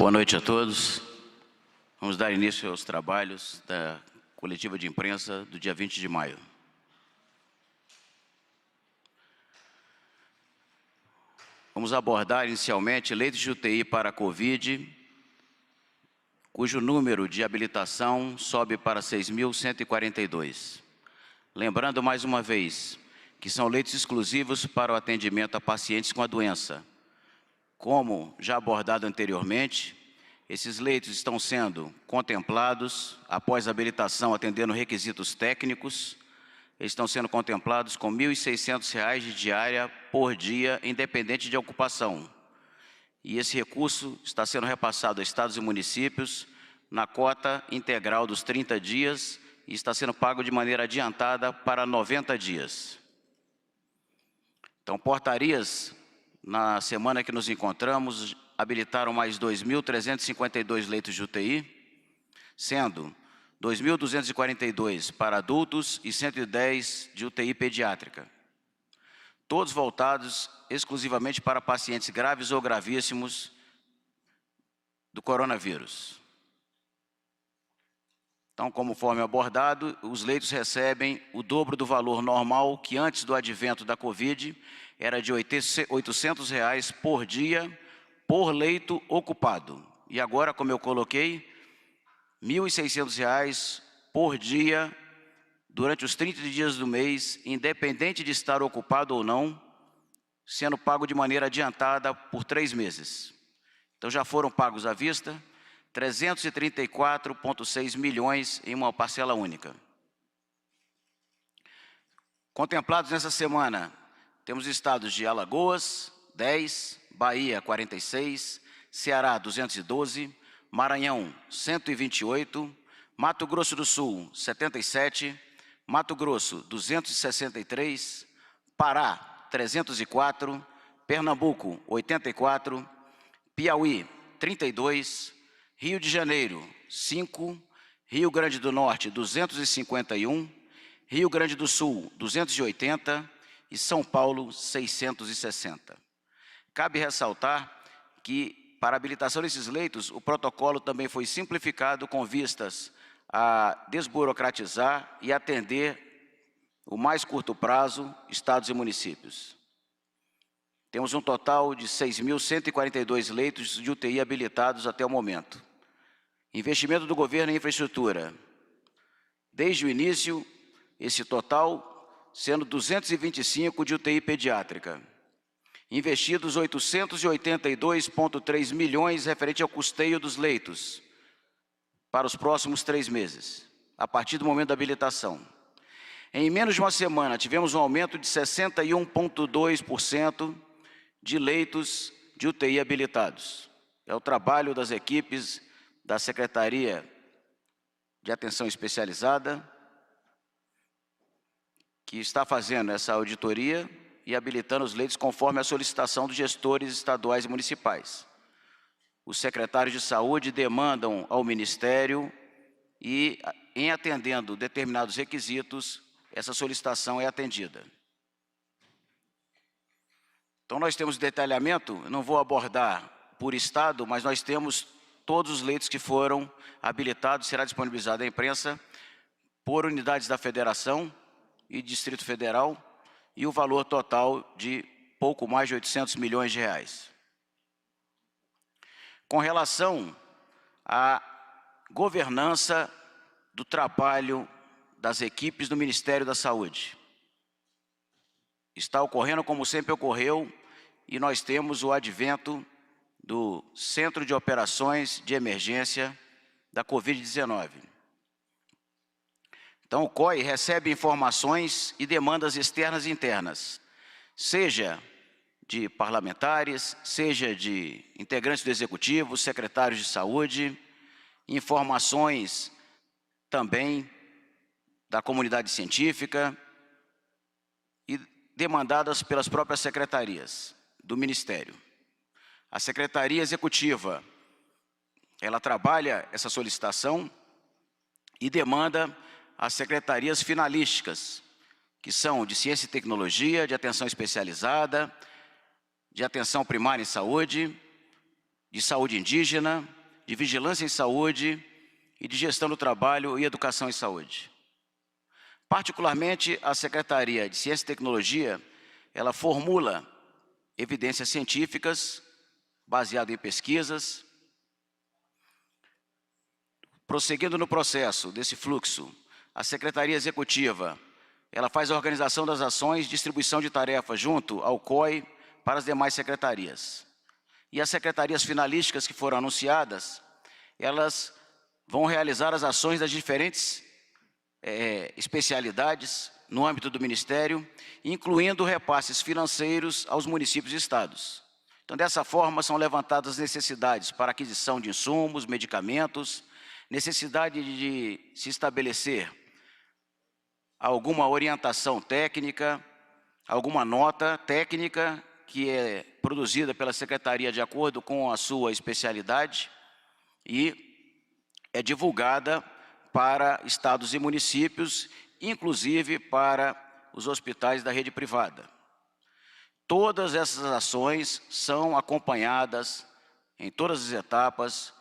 Boa noite a todos. Vamos dar início aos trabalhos da coletiva de imprensa do dia 20 de maio. Vamos abordar inicialmente leitos de UTI para a Covid, cujo número de habilitação sobe para 6.142. Lembrando mais uma vez que são leitos exclusivos para o atendimento a pacientes com a doença. Como já abordado anteriormente, esses leitos estão sendo contemplados, após a habilitação atendendo requisitos técnicos, eles estão sendo contemplados com R$ 1.600 de diária por dia, independente de ocupação. E esse recurso está sendo repassado a estados e municípios na cota integral dos 30 dias e está sendo pago de maneira adiantada para 90 dias. Então, portarias, na semana que nos encontramos, habilitaram mais 2.352 leitos de UTI, sendo 2.242 para adultos e 110 de UTI pediátrica, todos voltados exclusivamente para pacientes graves ou gravíssimos do coronavírus. Então, conforme abordado, os leitos recebem o dobro do valor normal que antes do advento da Covid era de R$ 800 por dia por leito ocupado. E agora, como eu coloquei, R$ 1.600 por dia durante os 30 dias do mês, independente de estar ocupado ou não, sendo pago de maneira adiantada por 3 meses. Então já foram pagos à vista 334,6 milhões em uma parcela única. Contemplados nessa semana, temos estados de Alagoas, 10, Bahia, 46, Ceará, 212, Maranhão, 128, Mato Grosso do Sul, 77, Mato Grosso, 263, Pará, 304, Pernambuco, 84, Piauí, 32, Rio de Janeiro, 5, Rio Grande do Norte, 251, Rio Grande do Sul, 280 e São Paulo, 660. Cabe ressaltar que, para a habilitação desses leitos, o protocolo também foi simplificado com vistas a desburocratizar e atender o mais curto prazo estados e municípios. Temos um total de 6.142 leitos de UTI habilitados até o momento. Investimento do governo em infraestrutura. Desde o início, esse total sendo 225 de UTI pediátrica. Investidos 882,3 milhões referente ao custeio dos leitos para os próximos 3 meses, a partir do momento da habilitação. Em menos de uma semana, tivemos um aumento de 61,2% de leitos de UTI habilitados. É o trabalho das equipes da Secretaria de Atenção Especializada, que está fazendo essa auditoria e habilitando os leitos conforme a solicitação dos gestores estaduais e municipais. Os secretários de saúde demandam ao Ministério e, em atendendo determinados requisitos, essa solicitação é atendida. Então, nós temos detalhamento, eu não vou abordar por estado, mas nós temos todos os leitos que foram habilitados, será disponibilizado à imprensa por unidades da Federação e Distrito Federal, e o valor total de pouco mais de 800 milhões de reais. Com relação à governança do trabalho das equipes do Ministério da Saúde, está ocorrendo como sempre ocorreu, e nós temos o advento do Centro de Operações de Emergência da Covid-19. Então, o COI recebe informações e demandas externas e internas, seja de parlamentares, seja de integrantes do Executivo, secretários de saúde, informações também da comunidade científica e demandadas pelas próprias secretarias do Ministério. A Secretaria Executiva, ela trabalha essa solicitação e demanda as secretarias finalísticas, que são de Ciência e Tecnologia, de Atenção Especializada, de Atenção Primária em Saúde, de saúde indígena, de vigilância em saúde e de gestão do trabalho e educação em saúde. Particularmente, a Secretaria de Ciência e Tecnologia, ela formula evidências científicas baseadas em pesquisas. Prosseguindo no processo desse fluxo, a Secretaria Executiva, ela faz a organização das ações, distribuição de tarefas junto ao COI para as demais secretarias. E as secretarias finalísticas que foram anunciadas, elas vão realizar as ações das diferentes especialidades no âmbito do Ministério, incluindo repasses financeiros aos municípios e estados. Então, dessa forma, são levantadas necessidades para aquisição de insumos, medicamentos, necessidade de se estabelecer alguma orientação técnica, alguma nota técnica que é produzida pela Secretaria de acordo com a sua especialidade e é divulgada para estados e municípios, inclusive para os hospitais da rede privada. Todas essas ações são acompanhadas em todas as etapas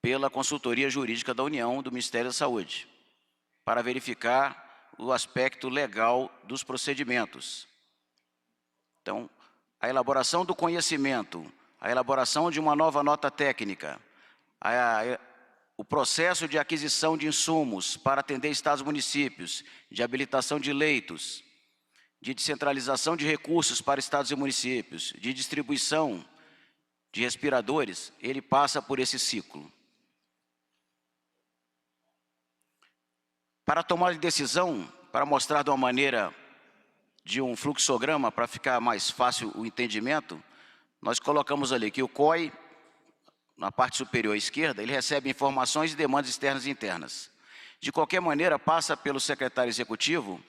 pela consultoria jurídica da União, do Ministério da Saúde, para verificar o aspecto legal dos procedimentos. Então, a elaboração do conhecimento, a elaboração de uma nova nota técnica, o processo de aquisição de insumos para atender estados e municípios, de habilitação de leitos, de descentralização de recursos para estados e municípios, de distribuição de respiradores, ele passa por esse ciclo. Para tomar de decisão, para mostrar de uma maneira de um fluxograma, para ficar mais fácil o entendimento, nós colocamos ali que o COI, na parte superior à esquerda, ele recebe informações e demandas externas e internas. De qualquer maneira, passa pelo secretário executivo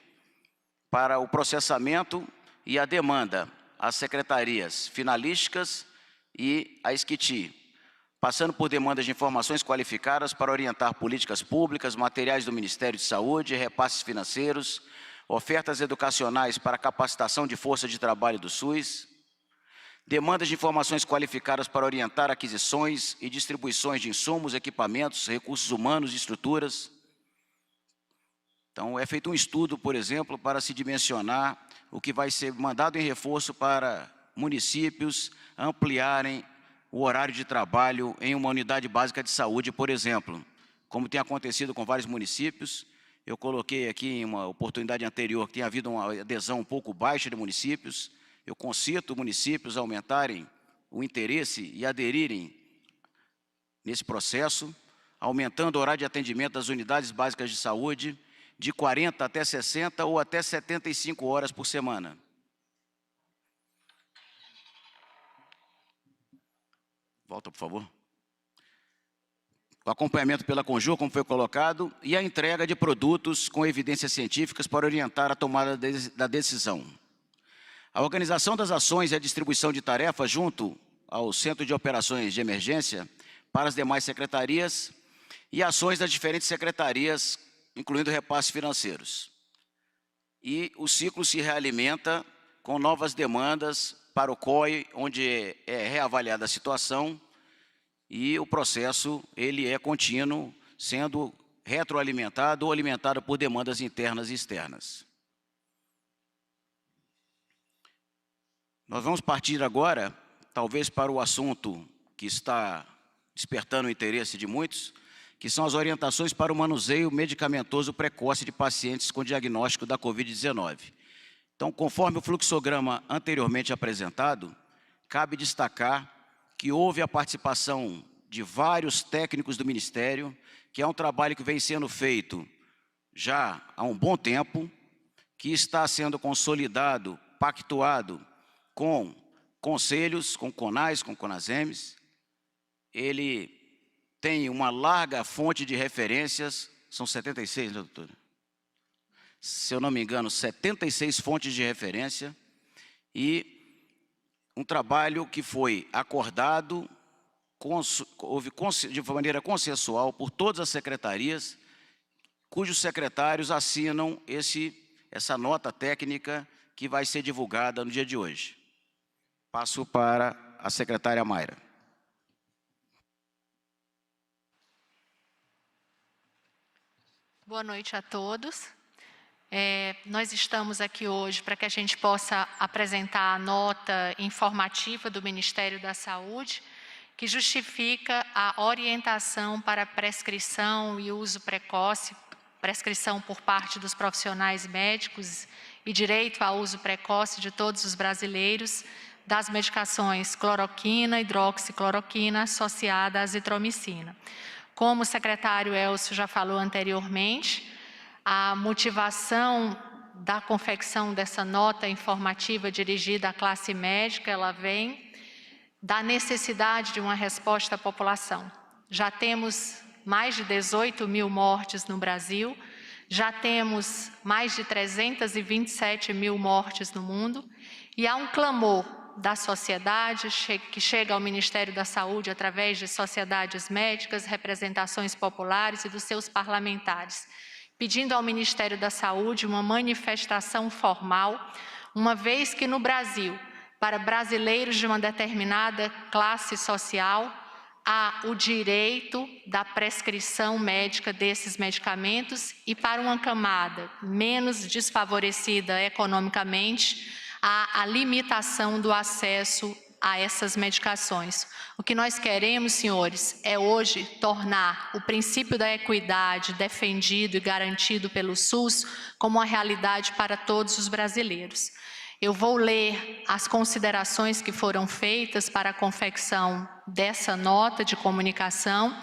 para o processamento e a demanda às secretarias finalísticas e à SCTI, passando por demandas de informações qualificadas para orientar políticas públicas, materiais do Ministério de Saúde, repasses financeiros, ofertas educacionais para capacitação de força de trabalho do SUS, demandas de informações qualificadas para orientar aquisições e distribuições de insumos, equipamentos, recursos humanos e estruturas. Então, é feito um estudo, por exemplo, para se dimensionar o que vai ser mandado em reforço para municípios ampliarem o horário de trabalho em uma unidade básica de saúde, por exemplo, como tem acontecido com vários municípios. Eu coloquei aqui em uma oportunidade anterior que tem havido uma adesão um pouco baixa de municípios. Eu concito municípios a aumentarem o interesse e aderirem nesse processo, aumentando o horário de atendimento das unidades básicas de saúde de 40 até 60 ou até 75 horas por semana. Volta, por favor. O acompanhamento pela Conjur, como foi colocado, e a entrega de produtos com evidências científicas para orientar a tomada da decisão. A organização das ações e a distribuição de tarefas junto ao Centro de Operações de Emergência para as demais secretarias e ações das diferentes secretarias, incluindo repasses financeiros. E o ciclo se realimenta com novas demandas para o COI, onde é reavaliada a situação e o processo ele é contínuo, sendo retroalimentado ou alimentado por demandas internas e externas. Nós vamos partir agora, talvez, para o assunto que está despertando o interesse de muitos, que são as orientações para o manuseio medicamentoso precoce de pacientes com diagnóstico da Covid-19. Então, conforme o fluxograma anteriormente apresentado, cabe destacar que houve a participação de vários técnicos do Ministério, que é um trabalho que vem sendo feito já há um bom tempo, que está sendo consolidado, pactuado com conselhos, com CONAS, com CONASEMES. Ele tem uma larga fonte de referências, são 76, né, doutora? Se eu não me engano, 76 fontes de referência, e um trabalho que foi acordado, houve de maneira consensual por todas as secretarias, cujos secretários assinam essa nota técnica que vai ser divulgada no dia de hoje. Passo para a secretária Mayra. Boa noite a todos. Nós estamos aqui hoje para que a gente possa apresentar a nota informativa do Ministério da Saúde, que justifica a orientação para prescrição e uso precoce, prescrição por parte dos profissionais médicos e direito ao uso precoce de todos os brasileiros das medicações cloroquina, hidroxicloroquina associada à azitromicina. Como o secretário Elcio já falou anteriormente, a motivação da confecção dessa nota informativa dirigida à classe médica, ela vem da necessidade de uma resposta à população. Já temos mais de 18 mil mortes no Brasil, já temos mais de 327 mil mortes no mundo, e há um clamor da sociedade que chega ao Ministério da Saúde através de sociedades médicas, representações populares e dos seus parlamentares, pedindo ao Ministério da Saúde uma manifestação formal, uma vez que no Brasil, para brasileiros de uma determinada classe social, há o direito da prescrição médica desses medicamentos e para uma camada menos desfavorecida economicamente, há a limitação do acesso a essas medicações. O que nós queremos, senhores, é hoje tornar o princípio da equidade defendido e garantido pelo SUS como uma realidade para todos os brasileiros. Eu vou ler as considerações que foram feitas para a confecção dessa nota de comunicação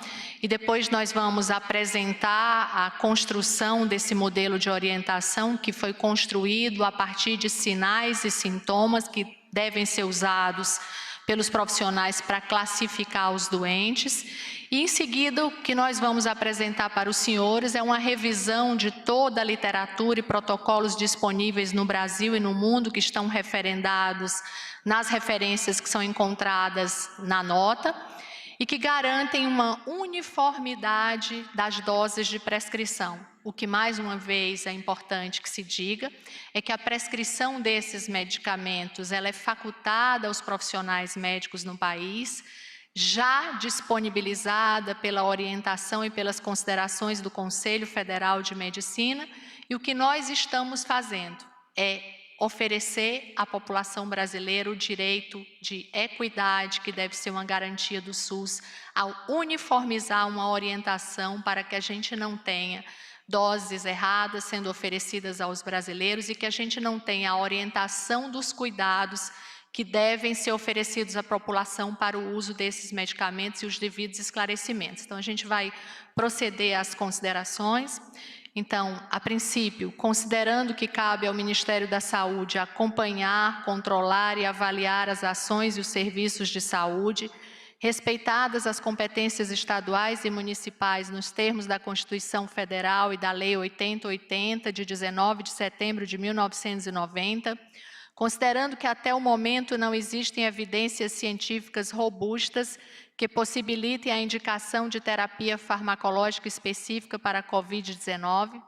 e depois nós vamos apresentar a construção desse modelo de orientação que foi construído a partir de sinais e sintomas que devem ser usados pelos profissionais para classificar os doentes. E, em seguida, o que nós vamos apresentar para os senhores é uma revisão de toda a literatura e protocolos disponíveis no Brasil e no mundo que estão referendados nas referências que são encontradas na nota e que garantem uma uniformidade das doses de prescrição. O que, mais uma vez, é importante que se diga é que a prescrição desses medicamentos ela é facultada aos profissionais médicos no país, já disponibilizada pela orientação e pelas considerações do Conselho Federal de Medicina, e o que nós estamos fazendo é oferecer à população brasileira o direito de equidade, que deve ser uma garantia do SUS, ao uniformizar uma orientação para que a gente não tenha doses erradas sendo oferecidas aos brasileiros e que a gente não tenha a orientação dos cuidados que devem ser oferecidos à população para o uso desses medicamentos e os devidos esclarecimentos. Então, a gente vai proceder às considerações. Então, a princípio, considerando que cabe ao Ministério da Saúde acompanhar, controlar e avaliar as ações e os serviços de saúde, respeitadas as competências estaduais e municipais nos termos da Constituição Federal e da Lei 8080, de 19 de setembro de 1990, considerando que até o momento não existem evidências científicas robustas que possibilitem a indicação de terapia farmacológica específica para a Covid-19,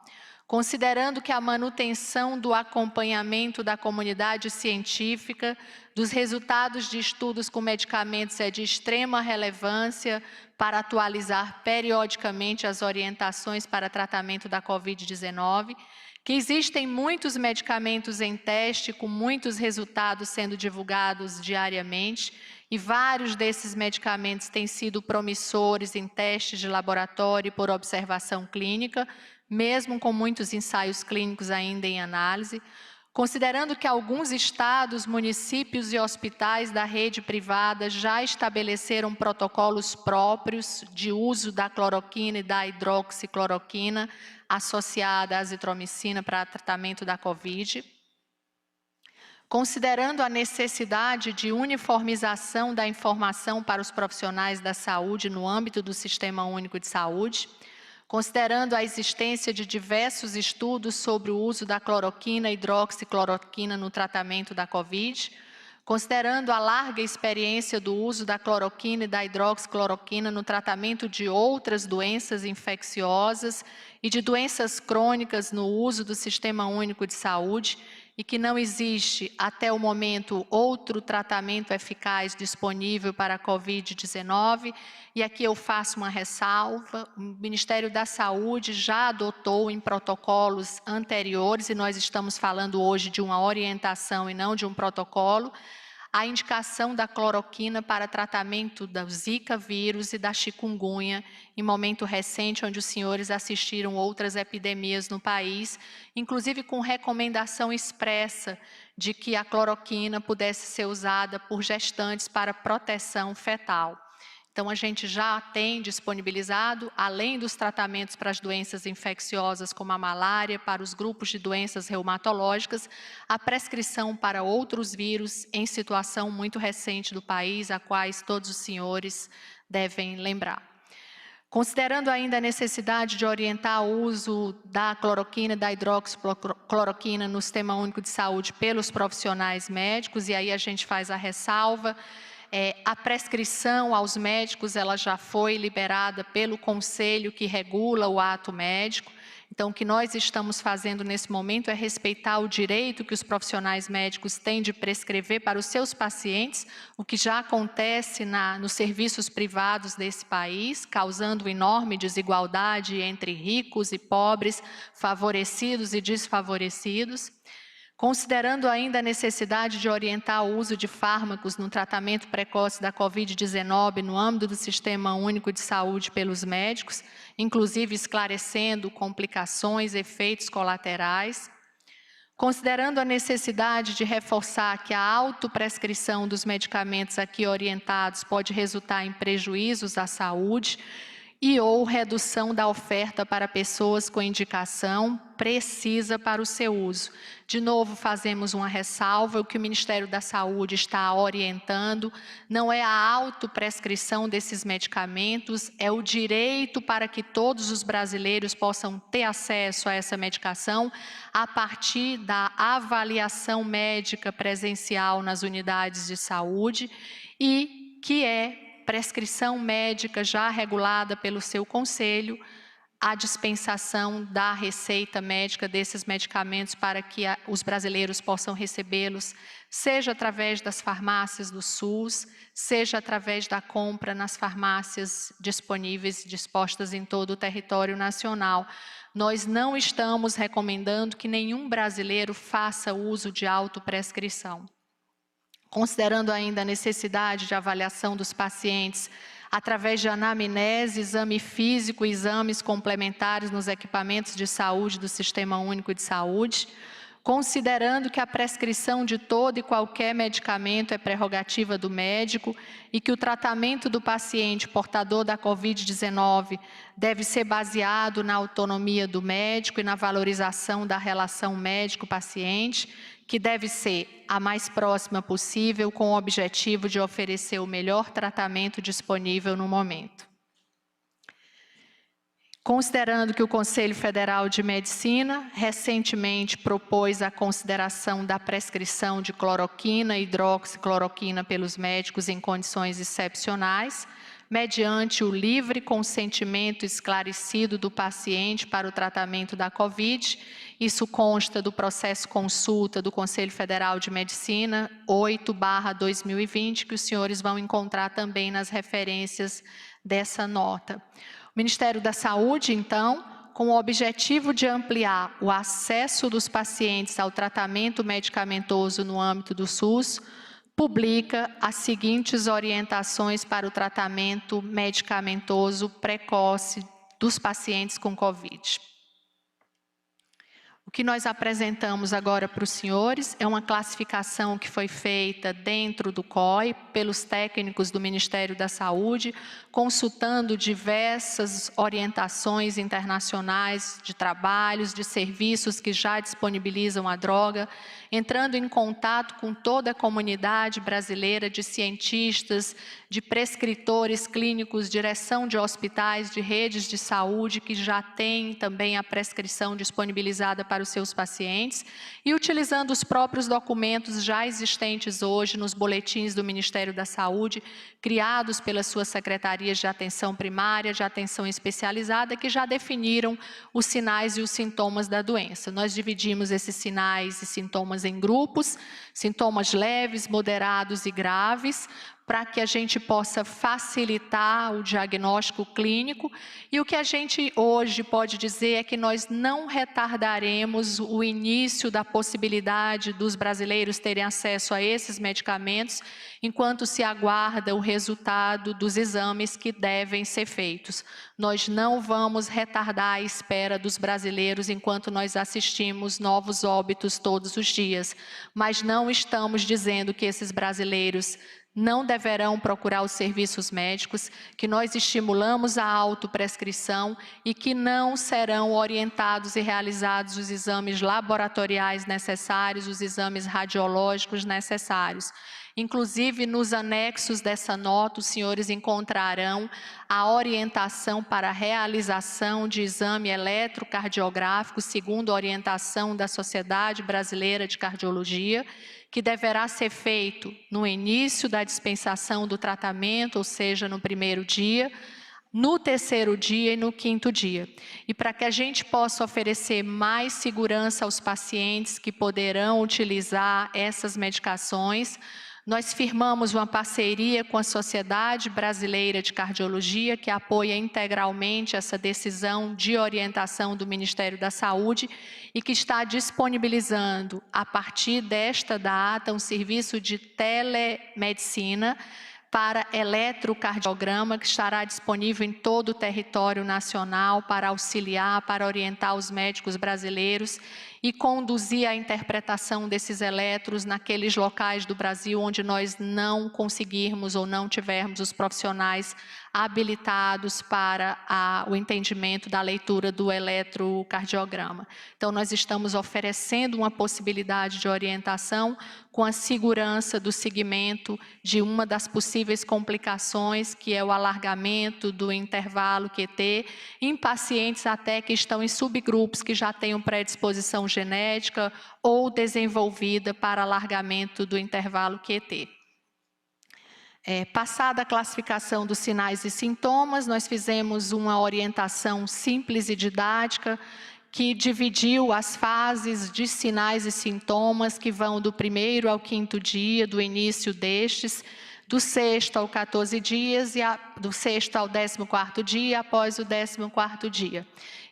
considerando que a manutenção do acompanhamento da comunidade científica dos resultados de estudos com medicamentos é de extrema relevância para atualizar periodicamente as orientações para tratamento da Covid-19, que existem muitos medicamentos em teste, com muitos resultados sendo divulgados diariamente, e vários desses medicamentos têm sido promissores em testes de laboratório e por observação clínica, mesmo com muitos ensaios clínicos ainda em análise, considerando que alguns estados, municípios e hospitais da rede privada já estabeleceram protocolos próprios de uso da cloroquina e da hidroxicloroquina associada à azitromicina para tratamento da Covid, considerando a necessidade de uniformização da informação para os profissionais da saúde no âmbito do Sistema Único de Saúde, considerando a existência de diversos estudos sobre o uso da cloroquina e hidroxicloroquina no tratamento da Covid, considerando a larga experiência do uso da cloroquina e da hidroxicloroquina no tratamento de outras doenças infecciosas e de doenças crônicas no uso do Sistema Único de Saúde, e que não existe, até o momento, outro tratamento eficaz disponível para a Covid-19. E aqui eu faço uma ressalva: o Ministério da Saúde já adotou em protocolos anteriores, e nós estamos falando hoje de uma orientação e não de um protocolo, a indicação da cloroquina para tratamento do Zika vírus e da chikungunya, em momento recente, onde os senhores assistiram outras epidemias no país, inclusive com recomendação expressa de que a cloroquina pudesse ser usada por gestantes para proteção fetal. Então, a gente já tem disponibilizado, além dos tratamentos para as doenças infecciosas, como a malária, para os grupos de doenças reumatológicas, a prescrição para outros vírus em situação muito recente do país, a quais todos os senhores devem lembrar. Considerando ainda a necessidade de orientar o uso da cloroquina, da hidroxicloroquina no Sistema Único de Saúde pelos profissionais médicos, e aí a gente faz a ressalva, a prescrição aos médicos ela já foi liberada pelo conselho que regula o ato médico. Então, o que nós estamos fazendo nesse momento é respeitar o direito que os profissionais médicos têm de prescrever para os seus pacientes, o que já acontece nos serviços privados desse país, causando enorme desigualdade entre ricos e pobres, favorecidos e desfavorecidos. Considerando ainda a necessidade de orientar o uso de fármacos no tratamento precoce da Covid-19 no âmbito do Sistema Único de Saúde pelos médicos, inclusive esclarecendo complicações, efeitos colaterais. Considerando a necessidade de reforçar que a autoprescrição dos medicamentos aqui orientados pode resultar em prejuízos à saúde, ou redução da oferta para pessoas com indicação precisa para o seu uso. De novo, fazemos uma ressalva: o que o Ministério da Saúde está orientando não é a autoprescrição desses medicamentos, é o direito para que todos os brasileiros possam ter acesso a essa medicação a partir da avaliação médica presencial nas unidades de saúde, e que é prescrição médica já regulada pelo seu conselho, a dispensação da receita médica desses medicamentos para que os brasileiros possam recebê-los, seja através das farmácias do SUS, seja através da compra nas farmácias disponíveis, dispostas em todo o território nacional. Nós não estamos recomendando que nenhum brasileiro faça uso de autoprescrição. Considerando ainda a necessidade de avaliação dos pacientes através de anamnese, exame físico e exames complementares nos equipamentos de saúde do Sistema Único de Saúde, considerando que a prescrição de todo e qualquer medicamento é prerrogativa do médico e que o tratamento do paciente portador da Covid-19 deve ser baseado na autonomia do médico e na valorização da relação médico-paciente, que deve ser a mais próxima possível, com o objetivo de oferecer o melhor tratamento disponível no momento. Considerando que o Conselho Federal de Medicina recentemente propôs a consideração da prescrição de cloroquina e hidroxicloroquina pelos médicos em condições excepcionais, mediante o livre consentimento esclarecido do paciente para o tratamento da Covid. Isso consta do processo consulta do Conselho Federal de Medicina 8/2020, que os senhores vão encontrar também nas referências dessa nota. O Ministério da Saúde, então, com o objetivo de ampliar o acesso dos pacientes ao tratamento medicamentoso no âmbito do SUS, publica as seguintes orientações para o tratamento medicamentoso precoce dos pacientes com Covid. O que nós apresentamos agora para os senhores é uma classificação que foi feita dentro do COI pelos técnicos do Ministério da Saúde, consultando diversas orientações internacionais de trabalhos, de serviços que já disponibilizam a droga, entrando em contato com toda a comunidade brasileira de cientistas, de prescritores clínicos, direção de hospitais, de redes de saúde, que já tem também a prescrição disponibilizada para para os seus pacientes e utilizando os próprios documentos já existentes hoje nos boletins do Ministério da Saúde, criados pelas suas secretarias de atenção primária, de atenção especializada, que já definiram os sinais e os sintomas da doença. Nós dividimos esses sinais e sintomas em grupos, sintomas leves, moderados e graves, para que a gente possa facilitar o diagnóstico clínico. E o que a gente hoje pode dizer é que nós não retardaremos o início da possibilidade dos brasileiros terem acesso a esses medicamentos, enquanto se aguarda o resultado dos exames que devem ser feitos. Nós não vamos retardar a espera dos brasileiros enquanto nós assistimos novos óbitos todos os dias, mas não estamos dizendo que esses brasileiros não deverão procurar os serviços médicos, que nós estimulamos a autoprescrição e que não serão orientados e realizados os exames laboratoriais necessários, os exames radiológicos necessários. Inclusive, nos anexos dessa nota, os senhores encontrarão a orientação para a realização de exame eletrocardiográfico, segundo a orientação da Sociedade Brasileira de Cardiologia, que deverá ser feito no início da dispensação do tratamento, ou seja, no primeiro dia, no terceiro dia e no quinto dia. E para que a gente possa oferecer mais segurança aos pacientes que poderão utilizar essas medicações, nós firmamos uma parceria com a Sociedade Brasileira de Cardiologia, que apoia integralmente essa decisão de orientação do Ministério da Saúde e que está disponibilizando, a partir desta data, um serviço de telemedicina para eletrocardiograma, que estará disponível em todo o território nacional para auxiliar, para orientar os médicos brasileiros e conduzir a interpretação desses eletros naqueles locais do Brasil onde nós não conseguirmos ou não tivermos os profissionais habilitados para o entendimento da leitura do eletrocardiograma. Então, nós estamos oferecendo uma possibilidade de orientação com a segurança do segmento de uma das possíveis complicações, que é o alargamento do intervalo QT, em pacientes até que estão em subgrupos que já tenham predisposição genética ou desenvolvida para alargamento do intervalo QT. Passada a classificação dos sinais e sintomas, nós fizemos uma orientação simples e didática que dividiu as fases de sinais e sintomas que vão do 1º ao 5º dia, do início destes, do 6º ao 14 dias e do 6º ao 14º dia, após o 14º dia.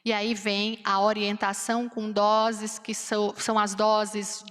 E aí vem a orientação com doses que são as doses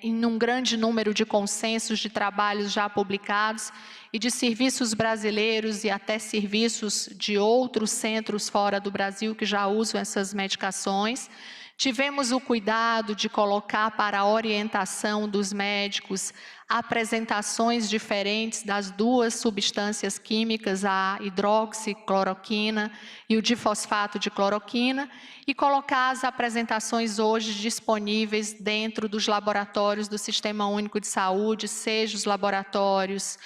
em um grande número de consensos de trabalhos já publicados e de serviços brasileiros e até serviços de outros centros fora do Brasil que já usam essas medicações. Tivemos o cuidado de colocar para a orientação dos médicos apresentações diferentes das duas substâncias químicas, a hidroxicloroquina e o difosfato de cloroquina, e colocar as apresentações hoje disponíveis dentro dos laboratórios do Sistema Único de Saúde, seja os laboratórios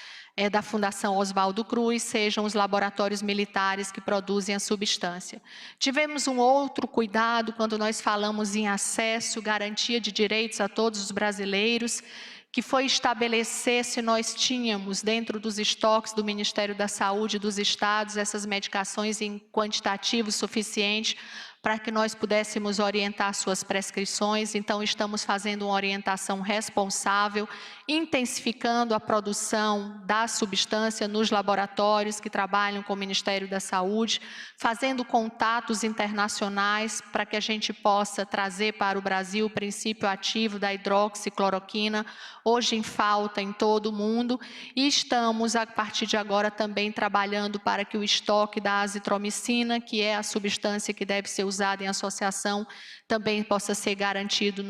da Fundação Oswaldo Cruz, sejam os laboratórios militares que produzem a substância. Tivemos um outro cuidado quando nós falamos em acesso, garantia de direitos a todos os brasileiros, que foi estabelecer se nós tínhamos dentro dos estoques do Ministério da Saúde dos estados essas medicações em quantitativo suficiente para que nós pudéssemos orientar suas prescrições. Então, estamos fazendo uma orientação responsável, intensificando a produção da substância nos laboratórios que trabalham com o Ministério da Saúde, fazendo contatos internacionais para que a gente possa trazer para o Brasil o princípio ativo da hidroxicloroquina, hoje em falta em todo o mundo, e estamos, a partir de agora, também trabalhando para que o estoque da azitromicina, que é a substância que deve ser usada em associação, também possa ser garantida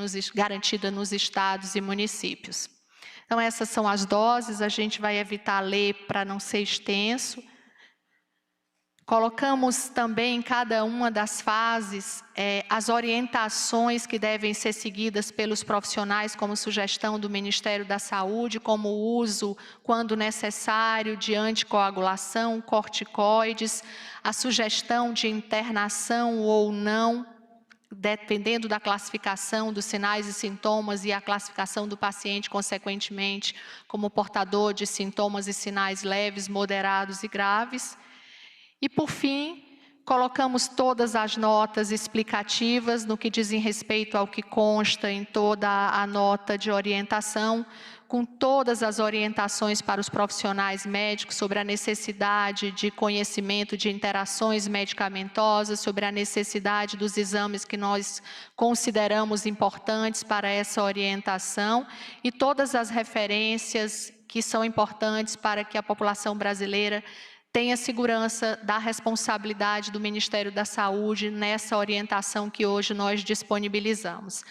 nos estados e municípios. Então, essas são as doses, a gente vai evitar ler para não ser extenso. Colocamos também em cada uma das fases as orientações que devem ser seguidas pelos profissionais, como sugestão do Ministério da Saúde, como o uso, quando necessário, de anticoagulação, corticoides, a sugestão de internação ou não dependendo da classificação dos sinais e sintomas e a classificação do paciente, consequentemente, como portador de sintomas e sinais leves, moderados e graves. E, por fim, colocamos todas as notas explicativas no que diz respeito ao que consta em toda a nota de orientação, com todas as orientações para os profissionais médicos sobre a necessidade de conhecimento de interações medicamentosas, sobre a necessidade dos exames que nós consideramos importantes para essa orientação e todas as referências que são importantes para que a população brasileira tenha segurança da responsabilidade do Ministério da Saúde nessa orientação que hoje nós disponibilizamos.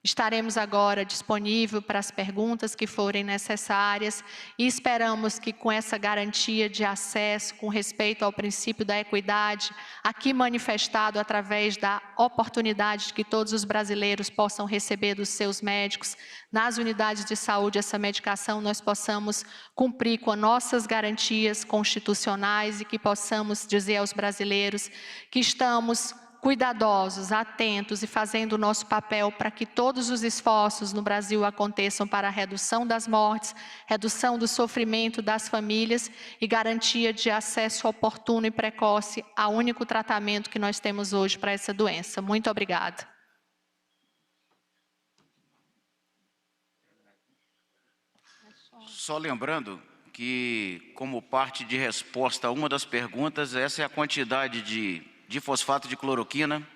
Estaremos agora disponíveis para as perguntas que forem necessárias e esperamos que com essa garantia de acesso, com respeito ao princípio da equidade, aqui manifestado através da oportunidade que todos os brasileiros possam receber dos seus médicos, nas unidades de saúde, essa medicação, nós possamos cumprir com as nossas garantias constitucionais e que possamos dizer aos brasileiros que estamos cuidadosos, atentos e fazendo o nosso papel para que todos os esforços no Brasil aconteçam para a redução das mortes, redução do sofrimento das famílias e garantia de acesso oportuno e precoce ao único tratamento que nós temos hoje para essa doença. Muito obrigada. Só lembrando que, como parte de resposta a uma das perguntas, essa é a quantidade de fosfato de cloroquina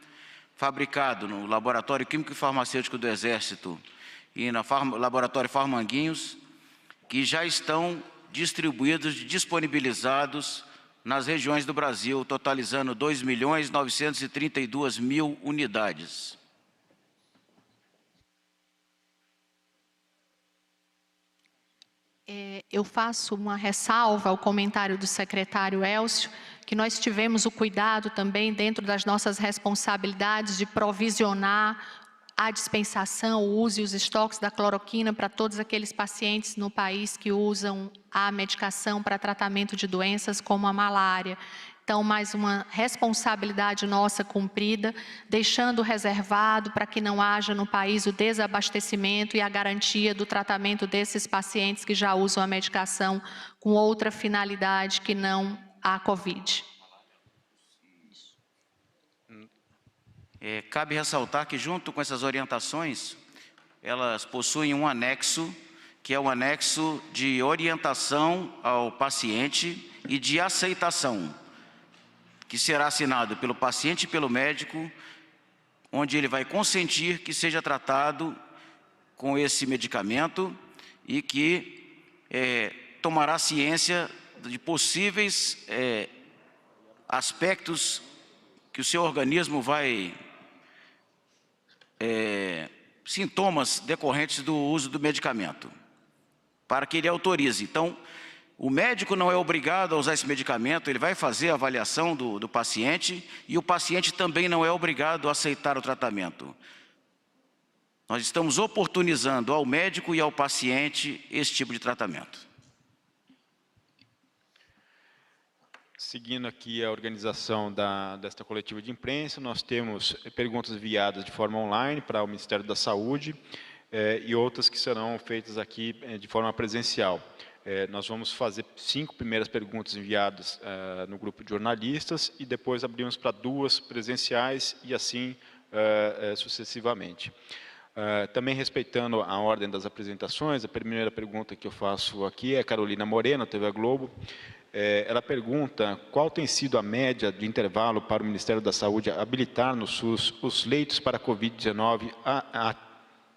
fabricado no Laboratório Químico e Farmacêutico do Exército e no Laboratório Farmanguinhos, que já estão distribuídos e disponibilizados nas regiões do Brasil, totalizando 2.932.000 unidades. Eu faço uma ressalva ao comentário do secretário Elcio, que nós tivemos o cuidado também, dentro das nossas responsabilidades, de provisionar a dispensação, o uso e os estoques da cloroquina para todos aqueles pacientes no país que usam a medicação para tratamento de doenças como a malária. Então, mais uma responsabilidade nossa cumprida, deixando reservado para que não haja no país o desabastecimento e a garantia do tratamento desses pacientes que já usam a medicação com outra finalidade que não a Covid. Cabe ressaltar que, junto com essas orientações, elas possuem um anexo, que é o anexo de orientação ao paciente e de aceitação, que será assinado pelo paciente e pelo médico, onde ele vai consentir que seja tratado com esse medicamento e que tomará ciência de possíveis aspectos que o seu organismo vai, sintomas decorrentes do uso do medicamento, para que ele autorize. Então, o médico não é obrigado a usar esse medicamento, ele vai fazer a avaliação do paciente e o paciente também não é obrigado a aceitar o tratamento. Nós estamos oportunizando ao médico e ao paciente esse tipo de tratamento. Seguindo aqui a organização desta coletiva de imprensa, nós temos perguntas enviadas de forma online para o Ministério da Saúde e outras que serão feitas aqui de forma presencial. Nós vamos fazer 5 primeiras perguntas enviadas no grupo de jornalistas e depois abrimos para 2 presenciais e assim sucessivamente. Também respeitando a ordem das apresentações, a primeira pergunta que eu faço aqui é Carolina Moreno, TV Globo. Ela pergunta qual tem sido a média de intervalo para o Ministério da Saúde habilitar no SUS os leitos para a Covid-19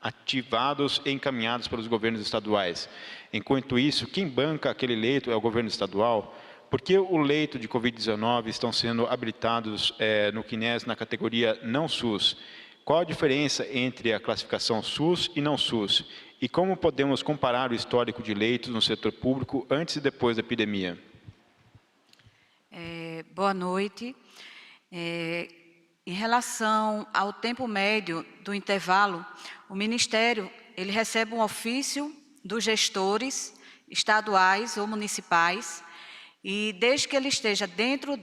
ativados e encaminhados pelos governos estaduais. Enquanto isso, quem banca aquele leito é o governo estadual. Por que o leito de Covid-19 estão sendo habilitados no CNES na categoria não SUS? Qual a diferença entre a classificação SUS e não SUS? E como podemos comparar o histórico de leitos no setor público antes e depois da epidemia? Boa noite. Em relação ao tempo médio do intervalo, o Ministério ele recebe um ofício dos gestores estaduais ou municipais e, desde que ele esteja dentro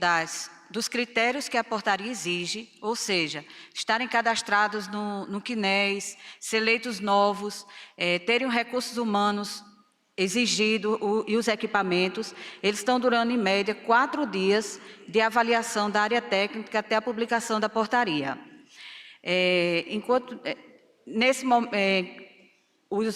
dos critérios que a portaria exige, ou seja, estarem cadastrados no CNES, ser leitos novos, terem os recursos humanos exigidos e os equipamentos, eles estão durando, em média, 4 dias de avaliação da área técnica até a publicação da portaria.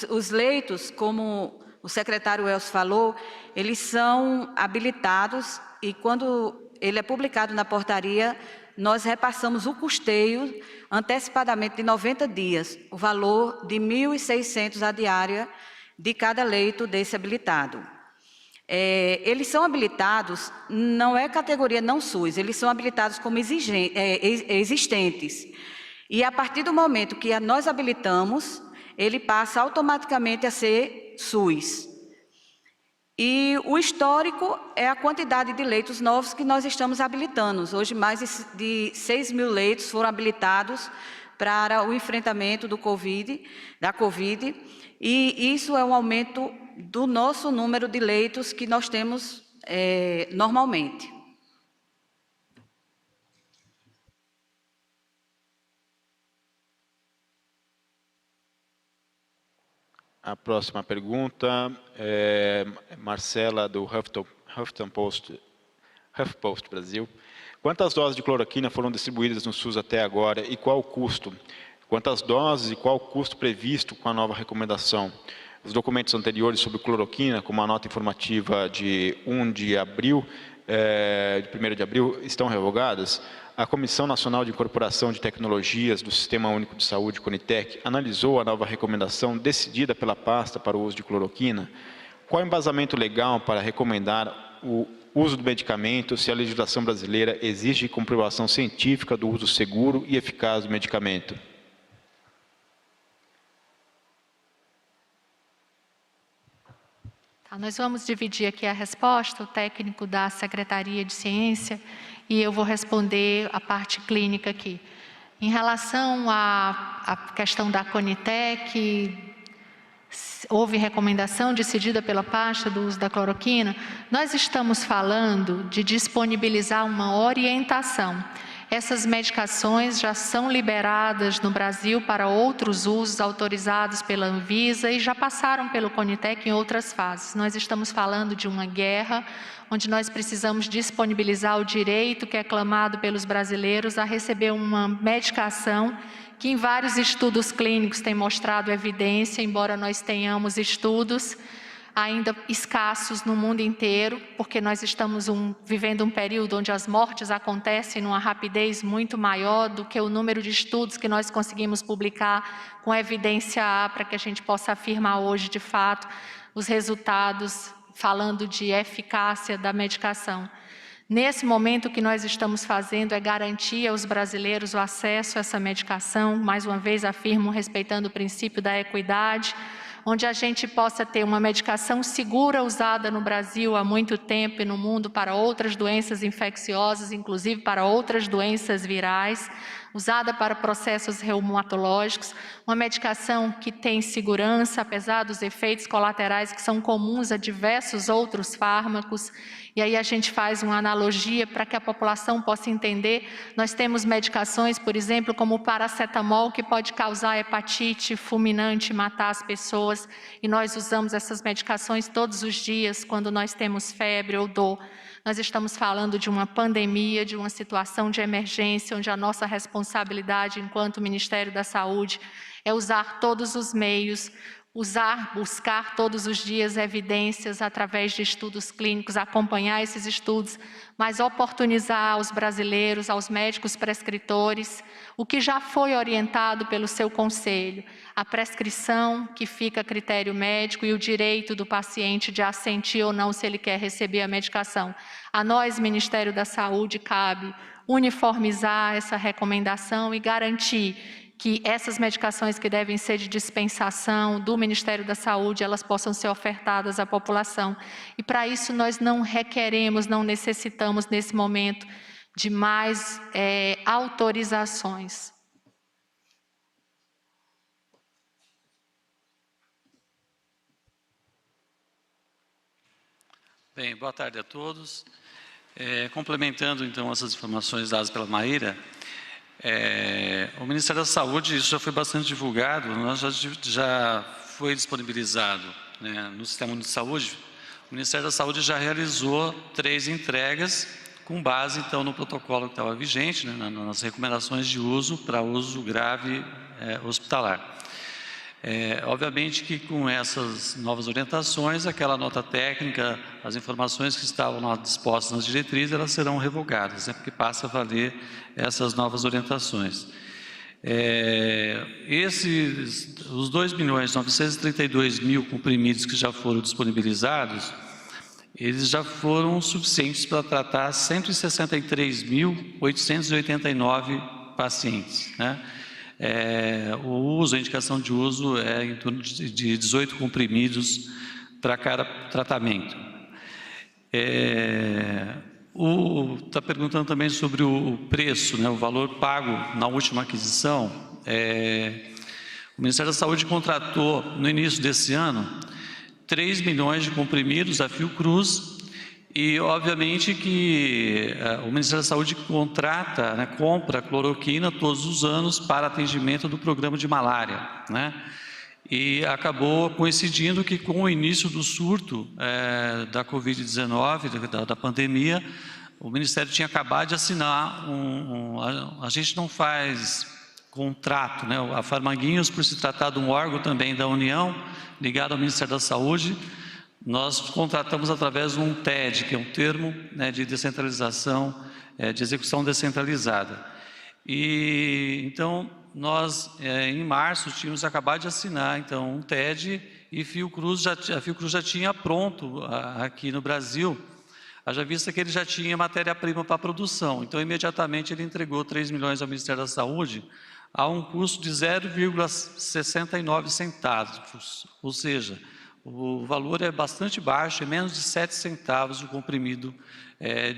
Os leitos, como o secretário Elcio falou, eles são habilitados e, quando ele é publicado na portaria, nós repassamos o custeio antecipadamente de 90 dias, o valor de R$ 1.600 a diária de cada leito desse habilitado. Eles são habilitados, não é categoria não SUS, eles são habilitados como existentes. E a partir do momento que nós habilitamos, ele passa automaticamente a ser SUS. E o histórico é a quantidade de leitos novos que nós estamos habilitando. Hoje, mais de 6.000 leitos foram habilitados para o enfrentamento da Covid, e isso é um aumento do nosso número de leitos que nós temos normalmente. A próxima pergunta é Marcela, do HuffPost Brasil. Quantas doses de cloroquina foram distribuídas no SUS até agora e qual o custo? Quantas doses e qual o custo previsto com a nova recomendação? Os documentos anteriores sobre cloroquina, como a nota informativa de 1 de abril, de 1º de abril, estão revogadas? A Comissão Nacional de Incorporação de Tecnologias do Sistema Único de Saúde, CONITEC, analisou a nova recomendação decidida pela pasta para o uso de cloroquina? Qual é o embasamento legal para recomendar o uso do medicamento se a legislação brasileira exige comprovação científica do uso seguro e eficaz do medicamento? Nós vamos dividir aqui a resposta, o técnico da Secretaria de Ciência, e eu vou responder a parte clínica aqui. Em relação à questão da CONITEC, houve recomendação decidida pela pasta do uso da cloroquina, nós estamos falando de disponibilizar uma orientação. Essas medicações já são liberadas no Brasil para outros usos autorizados pela Anvisa e já passaram pelo CONITEC em outras fases. Nós estamos falando de uma guerra onde nós precisamos disponibilizar o direito que é clamado pelos brasileiros a receber uma medicação que em vários estudos clínicos tem mostrado evidência, embora nós tenhamos estudos ainda escassos no mundo inteiro, porque nós estamos vivendo um período onde as mortes acontecem numa rapidez muito maior do que o número de estudos que nós conseguimos publicar com evidência para que a gente possa afirmar hoje, de fato, os resultados falando de eficácia da medicação. Nesse momento, o que nós estamos fazendo é garantir aos brasileiros o acesso a essa medicação, mais uma vez afirmo, respeitando o princípio da equidade, onde a gente possa ter uma medicação segura usada no Brasil há muito tempo e no mundo para outras doenças infecciosas, inclusive para outras doenças virais, usada para processos reumatológicos, uma medicação que tem segurança, apesar dos efeitos colaterais que são comuns a diversos outros fármacos. E aí a gente faz uma analogia para que a população possa entender. Nós temos medicações, por exemplo, como o paracetamol, que pode causar hepatite fulminante, matar as pessoas, e nós usamos essas medicações todos os dias quando nós temos febre ou dor. Nós estamos falando de uma pandemia, de uma situação de emergência, onde a nossa responsabilidade enquanto Ministério da Saúde é usar todos os meios, buscar todos os dias evidências através de estudos clínicos, acompanhar esses estudos, mas oportunizar aos brasileiros, aos médicos prescritores, o que já foi orientado pelo seu conselho, a prescrição que fica a critério médico e o direito do paciente de assentir ou não se ele quer receber a medicação. A nós, Ministério da Saúde, cabe uniformizar essa recomendação e garantir que essas medicações que devem ser de dispensação do Ministério da Saúde, elas possam ser ofertadas à população. E para isso nós não requeremos, não necessitamos nesse momento de mais autorizações. Bem, boa tarde a todos. Complementando, então, essas informações dadas pela Maíra, o Ministério da Saúde, isso já foi bastante divulgado, já foi disponibilizado, né, no Sistema Único de Saúde. O Ministério da Saúde já realizou 3 entregas, com base, então, no protocolo que estava vigente, né, nas recomendações de uso para uso grave hospitalar. Obviamente que com essas novas orientações, aquela nota técnica, as informações que estavam lá dispostas nas diretrizes, elas serão revogadas, né, porque passa a valer essas novas orientações. Os 2.932.000 comprimidos que já foram disponibilizados, eles já foram suficientes para tratar 163.889 pacientes, né? O uso, a indicação de uso é em torno de 18 comprimidos para cada tratamento. Está perguntando também sobre o preço, né, o valor pago na última aquisição. O Ministério da Saúde contratou, no início desse ano, 3 milhões de comprimidos da Fiocruz, e, obviamente, que o Ministério da Saúde contrata, né, compra cloroquina todos os anos para atendimento do programa de malária, né? E acabou coincidindo que, com o início do surto da Covid-19, da pandemia, o Ministério tinha acabado de assinar a gente não faz contrato, né? A Pharmanguinhos, por se tratar de um órgão também da União, ligado ao Ministério da Saúde, nós contratamos através de um TED, que é um termo, né, de descentralização, de execução descentralizada. E então nós, em março, tínhamos acabado de assinar então um TED, e a Fiocruz já tinha pronto aqui no Brasil, haja vista que ele já tinha matéria-prima para a produção. Então, imediatamente, ele entregou 3 milhões ao Ministério da Saúde a um custo de 0,69 centavos, ou seja, o valor é bastante baixo, é menos de 7 centavos o comprimido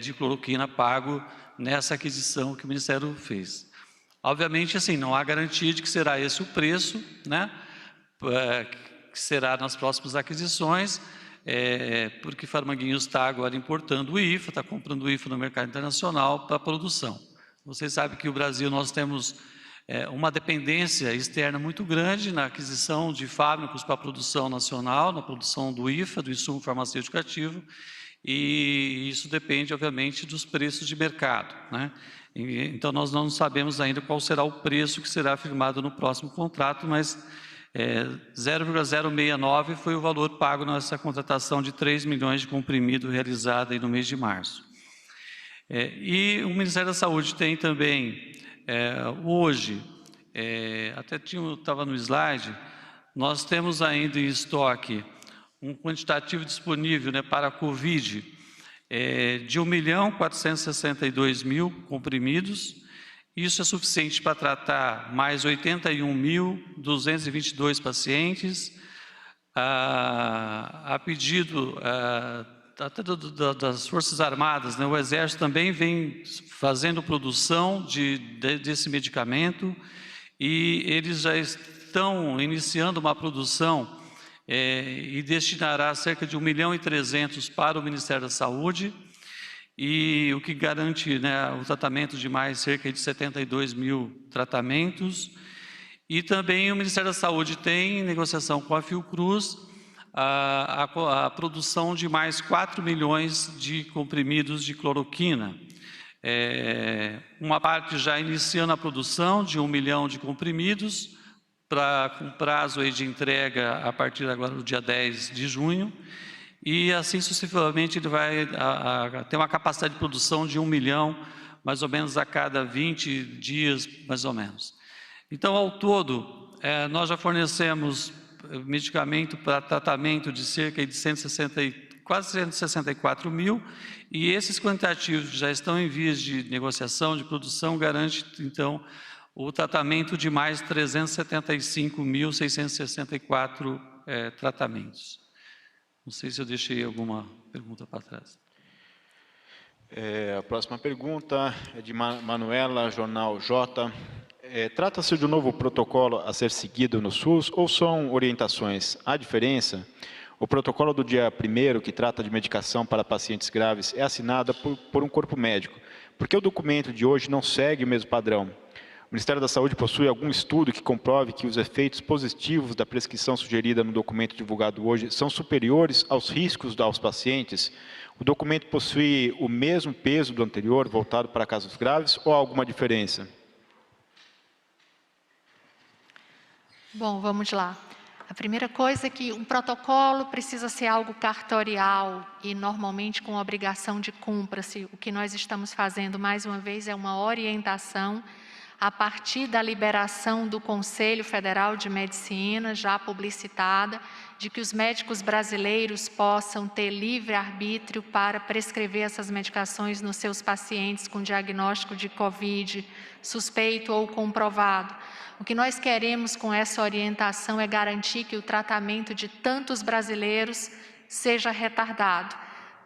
de cloroquina pago nessa aquisição que o Ministério fez. Obviamente, assim, não há garantia de que será esse o preço, né, que será nas próximas aquisições, porque Pharmanguinhos está agora importando o IFA, está comprando o IFA no mercado internacional para a produção. Vocês sabem que o Brasil, nós temos uma dependência externa muito grande na aquisição de fármacos para a produção nacional, na produção do IFA, do insumo farmacêutico ativo, e isso depende, obviamente, dos preços de mercado, né? Então, nós não sabemos ainda qual será o preço que será firmado no próximo contrato, mas 0,069 foi o valor pago nessa contratação de 3 milhões de comprimido realizada aí no mês de março. E o Ministério da Saúde tem também, hoje, até estava no slide, nós temos ainda em estoque um quantitativo disponível, né, para a Covid de 1.462.000 comprimidos. Isso é suficiente para tratar mais 81.222 pacientes, a pedido até das Forças Armadas, né? O Exército também vem fazendo produção desse medicamento, e eles já estão iniciando uma produção e destinará cerca de 1.300.000 para o Ministério da Saúde, e o que garante, né, o tratamento de mais cerca de 72.000 tratamentos. E também o Ministério da Saúde tem, em negociação com a Fiocruz, a produção de mais 4 milhões de comprimidos de cloroquina. Uma parte já iniciando a produção de 1 milhão de comprimidos, com prazo aí de entrega a partir agora do dia 10 de junho, e assim sucessivamente ele vai ter uma capacidade de produção de 1 milhão, mais ou menos a cada 20 dias, mais ou menos. Então, ao todo, nós já fornecemos medicamento para tratamento de cerca de quase 164 mil, e esses quantitativos já estão em vias de negociação, de produção, garante, então, o tratamento de mais 375.664 tratamentos. Não sei se eu deixei alguma pergunta para trás. A próxima pergunta é de Manuela, Jornal J. Trata-se de um novo protocolo a ser seguido no SUS ou são orientações? Há diferença? O protocolo do dia 1º, que trata de medicação para pacientes graves, é assinado por um corpo médico. Por que o documento de hoje não segue o mesmo padrão? O Ministério da Saúde possui algum estudo que comprove que os efeitos positivos da prescrição sugerida no documento divulgado hoje são superiores aos riscos aos pacientes? O documento possui o mesmo peso do anterior, voltado para casos graves, ou há alguma diferença? Bom, vamos lá. A primeira coisa é que um protocolo precisa ser algo cartorial e normalmente com obrigação de cumpra-se. O que nós estamos fazendo, mais uma vez, é uma orientação a partir da liberação do Conselho Federal de Medicina, já publicitada, de que os médicos brasileiros possam ter livre arbítrio para prescrever essas medicações nos seus pacientes com diagnóstico de COVID suspeito ou comprovado. O que nós queremos com essa orientação é garantir que o tratamento de tantos brasileiros seja retardado.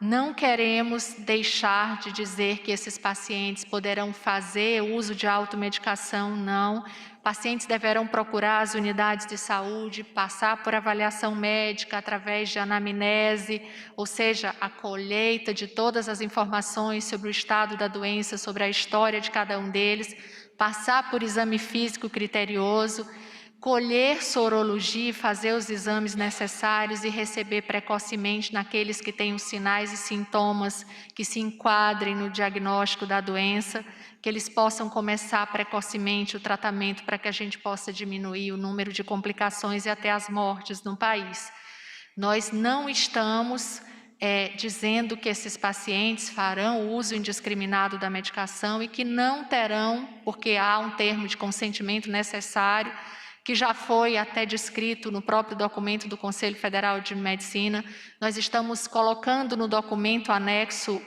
Não queremos deixar de dizer que esses pacientes poderão fazer uso de automedicação, não. Pacientes deverão procurar as unidades de saúde, passar por avaliação médica através de anamnese, ou seja, a colheita de todas as informações sobre o estado da doença, sobre a história de cada um deles, passar por exame físico criterioso, colher sorologia, fazer os exames necessários e receber precocemente naqueles que têm os sinais e sintomas que se enquadrem no diagnóstico da doença, que eles possam começar precocemente o tratamento para que a gente possa diminuir o número de complicações e até as mortes no país. Nós não estamos dizendo que esses pacientes farão uso indiscriminado da medicação e que não terão, porque há um termo de consentimento necessário, que já foi até descrito no próprio documento do Conselho Federal de Medicina. Nós estamos colocando no documento anexo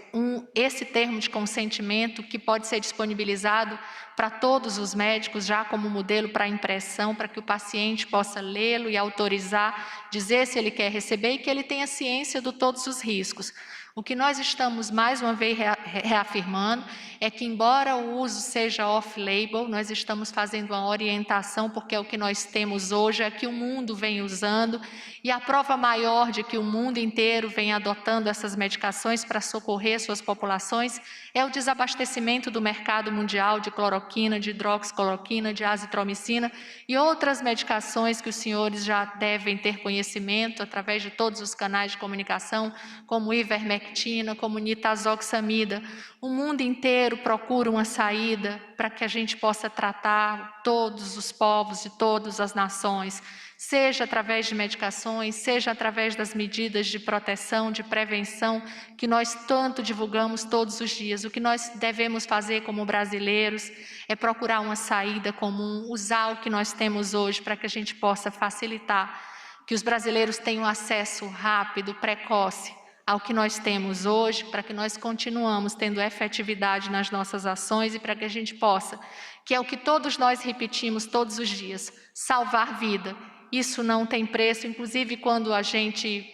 esse termo de consentimento que pode ser disponibilizado para todos os médicos, já como modelo para impressão, para que o paciente possa lê-lo e autorizar, dizer se ele quer receber e que ele tenha ciência de todos os riscos. O que nós estamos, mais uma vez, reafirmando é que, embora o uso seja off-label, nós estamos fazendo uma orientação, porque é o que nós temos hoje, é que o mundo vem usando, e a prova maior de que o mundo inteiro vem adotando essas medicações para socorrer suas populações é o desabastecimento do mercado mundial de cloroquina, de hidroxicloroquina, de azitromicina e outras medicações que os senhores já devem ter conhecimento através de todos os canais de comunicação, como ivermectina, como nitazoxamida. O mundo inteiro procura uma saída para que a gente possa tratar todos os povos de todas as nações, seja através de medicações, seja através das medidas de proteção, de prevenção, que nós tanto divulgamos todos os dias. O que nós devemos fazer como brasileiros é procurar uma saída comum, usar o que nós temos hoje para que a gente possa facilitar, que os brasileiros tenham acesso rápido, precoce, ao que nós temos hoje, para que nós continuamos tendo efetividade nas nossas ações e para que a gente possa, que é o que todos nós repetimos todos os dias, salvar vida. Isso não tem preço, inclusive quando a gente,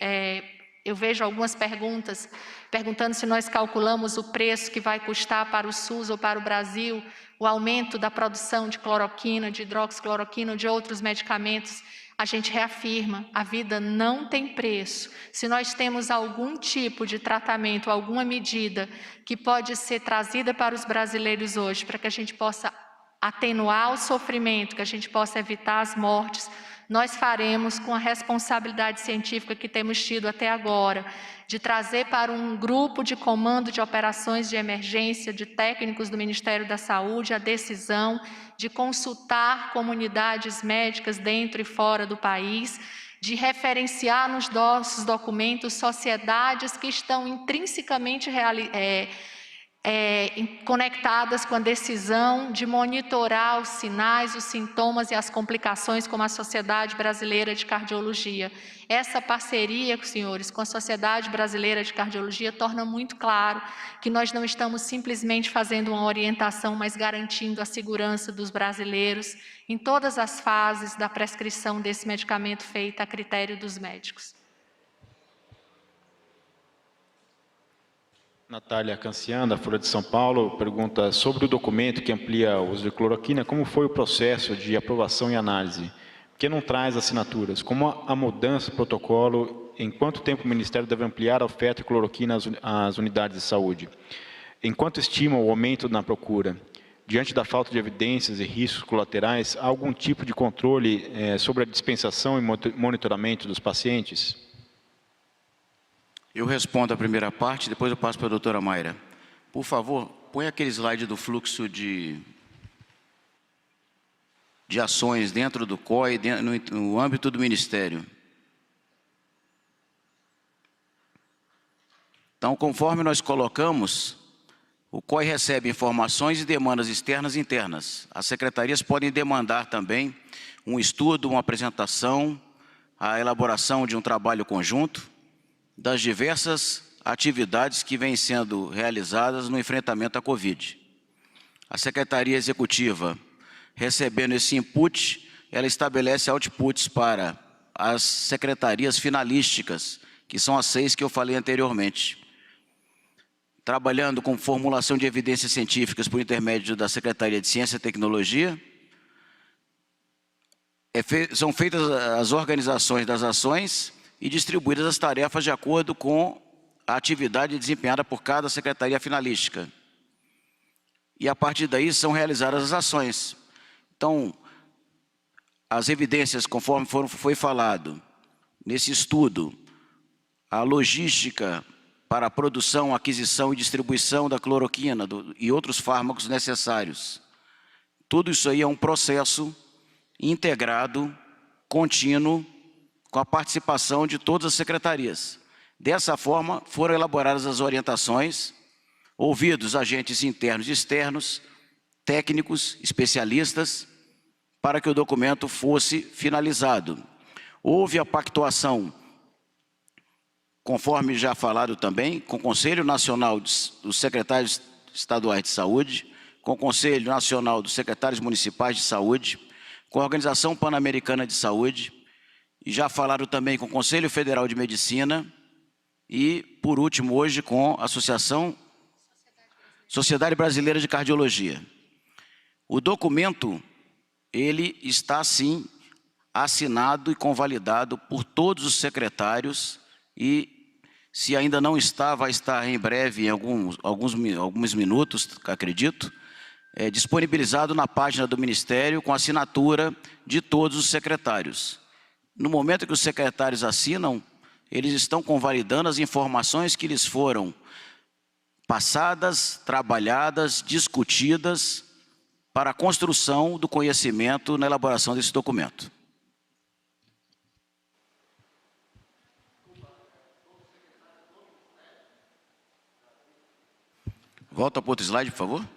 eu vejo algumas perguntas, perguntando se nós calculamos o preço que vai custar para o SUS ou para o Brasil, o aumento da produção de cloroquina, de hidroxicloroquina, de outros medicamentos. A gente reafirma, a vida não tem preço. Se nós temos algum tipo de tratamento, alguma medida que pode ser trazida para os brasileiros hoje, para que a gente possa atenuar o sofrimento, que a gente possa evitar as mortes, nós faremos com a responsabilidade científica que temos tido até agora, de trazer para um grupo de comando de operações de emergência, de técnicos do Ministério da Saúde, a decisão de consultar comunidades médicas dentro e fora do país, de referenciar nos nossos documentos sociedades que estão intrinsecamente conectadas com a decisão de monitorar os sinais, os sintomas e as complicações, como a Sociedade Brasileira de Cardiologia. Essa parceria, senhores, com a Sociedade Brasileira de Cardiologia torna muito claro que nós não estamos simplesmente fazendo uma orientação, mas garantindo a segurança dos brasileiros em todas as fases da prescrição desse medicamento feita a critério dos médicos. Natália Cancian, da Folha de São Paulo, pergunta sobre o documento que amplia o uso de cloroquina, como foi o processo de aprovação e análise? Por que não traz assinaturas? Como a mudança do protocolo em quanto tempo o Ministério deve ampliar a oferta de cloroquina às unidades de saúde? Em quanto estima o aumento na procura? Diante da falta de evidências e riscos colaterais, há algum tipo de controle sobre a dispensação e monitoramento dos pacientes? Eu respondo a primeira parte, depois eu passo para a doutora Mayra. Por favor, põe aquele slide do fluxo de ações dentro do COI, no âmbito do Ministério. Então, conforme nós colocamos, o COI recebe informações e demandas externas e internas. As secretarias podem demandar também um estudo, uma apresentação, a elaboração de um trabalho conjunto das diversas atividades que vêm sendo realizadas no enfrentamento à Covid. A Secretaria Executiva, recebendo esse input, ela estabelece outputs para as secretarias finalísticas, que são as 6 que eu falei anteriormente. Trabalhando com formulação de evidências científicas por intermédio da Secretaria de Ciência e Tecnologia, são feitas as organizações das ações e distribuídas as tarefas de acordo com a atividade desempenhada por cada secretaria finalística. E a partir daí são realizadas as ações. Então, as evidências, conforme foi falado nesse estudo, a logística para a produção, aquisição e distribuição da cloroquina e outros fármacos necessários. Tudo isso aí é um processo integrado, contínuo, com a participação de todas as secretarias. Dessa forma, foram elaboradas as orientações, ouvidos agentes internos e externos, técnicos, especialistas, para que o documento fosse finalizado. Houve a pactuação, conforme já falado também, com o Conselho Nacional dos Secretários Estaduais de Saúde, com o Conselho Nacional dos Secretários Municipais de Saúde, com a Organização Pan-Americana de Saúde, e já falaram também com o Conselho Federal de Medicina e, por último, hoje com a Sociedade Brasileira de Cardiologia. O documento, ele está, sim, assinado e convalidado por todos os secretários e, se ainda não está, vai estar em breve, em alguns minutos, acredito, disponibilizado na página do Ministério com assinatura de todos os secretários. No momento que os secretários assinam, eles estão convalidando as informações que lhes foram passadas, trabalhadas, discutidas para a construção do conhecimento na elaboração desse documento. Volta para outro slide, por favor.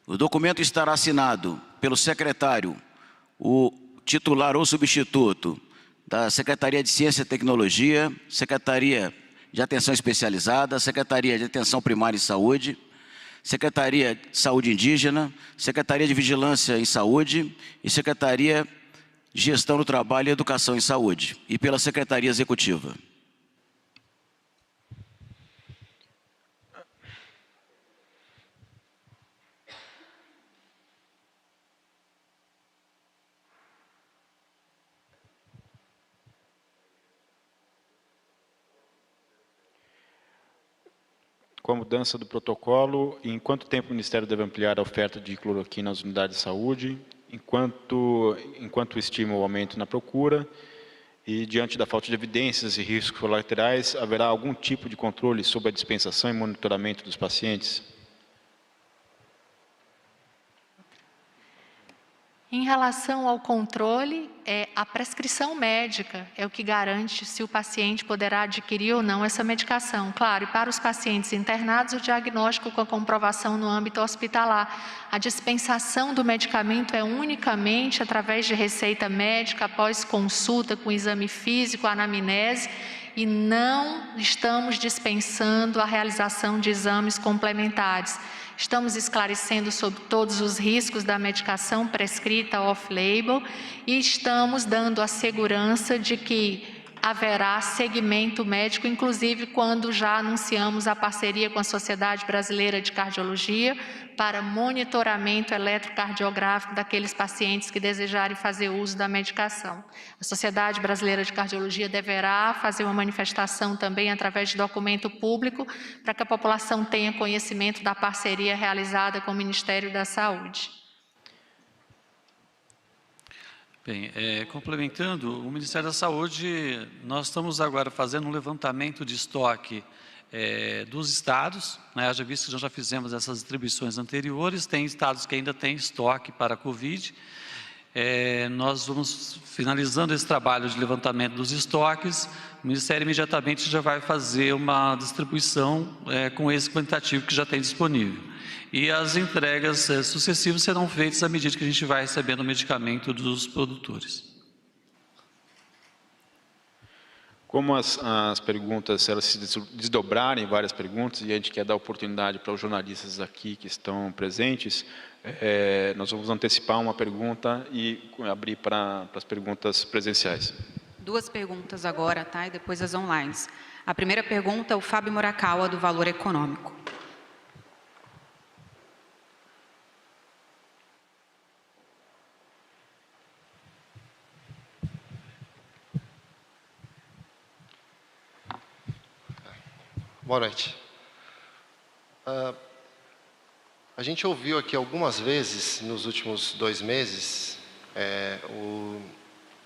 O documento estará assinado pelo secretário, o titular ou substituto da Secretaria de Ciência e Tecnologia, Secretaria de Atenção Especializada, Secretaria de Atenção Primária e Saúde, Secretaria de Saúde Indígena, Secretaria de Vigilância em Saúde e Secretaria de Gestão do Trabalho e Educação em Saúde, e pela Secretaria Executiva. Com a mudança do protocolo, em quanto tempo o Ministério deve ampliar a oferta de cloroquina às unidades de saúde, enquanto estima o aumento na procura, e diante da falta de evidências e riscos colaterais, haverá algum tipo de controle sobre a dispensação e monitoramento dos pacientes? Em relação ao controle, a prescrição médica é o que garante se o paciente poderá adquirir ou não essa medicação. Claro, e para os pacientes internados, o diagnóstico com a comprovação no âmbito hospitalar. A dispensação do medicamento é unicamente através de receita médica, após consulta com exame físico, anamnese, e não estamos dispensando a realização de exames complementares. Estamos esclarecendo sobre todos os riscos da medicação prescrita off-label e estamos dando a segurança de que haverá segmento médico, inclusive quando já anunciamos a parceria com a Sociedade Brasileira de Cardiologia para monitoramento eletrocardiográfico daqueles pacientes que desejarem fazer uso da medicação. A Sociedade Brasileira de Cardiologia deverá fazer uma manifestação também através de documento público para que a população tenha conhecimento da parceria realizada com o Ministério da Saúde. Bem, complementando, o Ministério da Saúde, nós estamos agora fazendo um levantamento de estoque dos estados, né? Haja visto que nós já fizemos essas distribuições anteriores, tem estados que ainda têm estoque para a Covid. Nós vamos finalizando esse trabalho de levantamento dos estoques, o Ministério imediatamente já vai fazer uma distribuição com esse quantitativo que já tem disponível. E as entregas sucessivas serão feitas à medida que a gente vai recebendo o medicamento dos produtores. Como as perguntas elas se desdobrarem, várias perguntas, e a gente quer dar oportunidade para os jornalistas aqui que estão presentes, nós vamos antecipar uma pergunta e abrir para as perguntas presenciais. 2 perguntas agora, tá? E depois as online. A primeira pergunta é o Fábio Morakawa, do Valor Econômico. Boa noite. A gente ouviu aqui algumas vezes, nos últimos 2 meses, um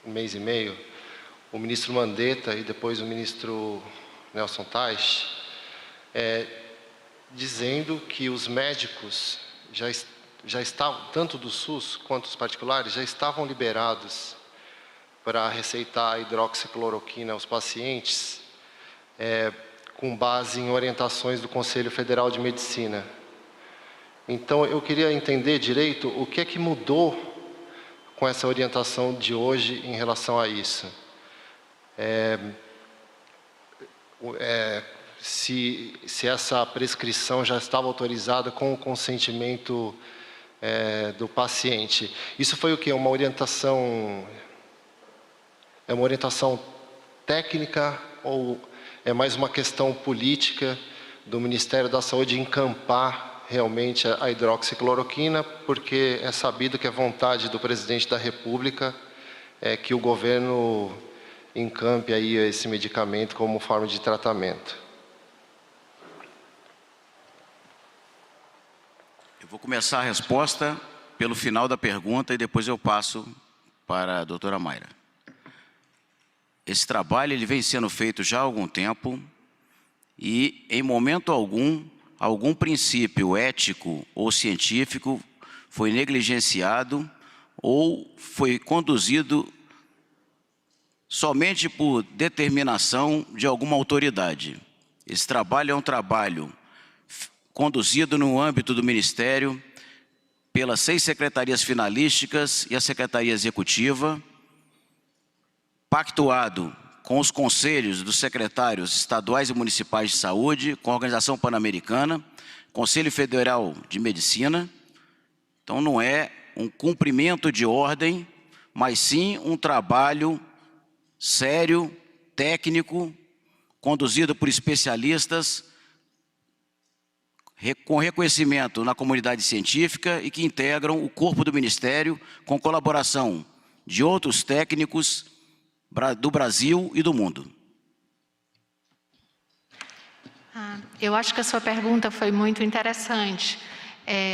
mês e meio, o ministro Mandetta e depois o ministro Nelson Teich, dizendo que os médicos já estavam, tanto do SUS quanto os particulares, já estavam liberados para receitar a hidroxicloroquina aos pacientes, com base em orientações do Conselho Federal de Medicina. Então, eu queria entender direito o que é que mudou com essa orientação de hoje em relação a isso. Se essa prescrição já estava autorizada com o consentimento do paciente. Isso foi o quê? Uma orientação... É uma orientação técnica ou é mais uma questão política do Ministério da Saúde encampar realmente a hidroxicloroquina, porque é sabido que a vontade do presidente da República é que o governo encampe aí esse medicamento como forma de tratamento. Eu vou começar a resposta pelo final da pergunta e depois eu passo para a doutora Mayra. Esse trabalho ele vem sendo feito já há algum tempo e, em momento algum princípio ético ou científico foi negligenciado ou foi conduzido somente por determinação de alguma autoridade. Esse trabalho é um trabalho conduzido no âmbito do Ministério pelas 6 secretarias finalísticas e a Secretaria Executiva, pactuado com os conselhos dos secretários estaduais e municipais de saúde, com a Organização Pan-Americana, Conselho Federal de Medicina. Então, não é um cumprimento de ordem, mas sim um trabalho sério, técnico, conduzido por especialistas, com reconhecimento na comunidade científica e que integram o corpo do Ministério com colaboração de outros técnicos do Brasil e do mundo. Eu acho que a sua pergunta foi muito interessante.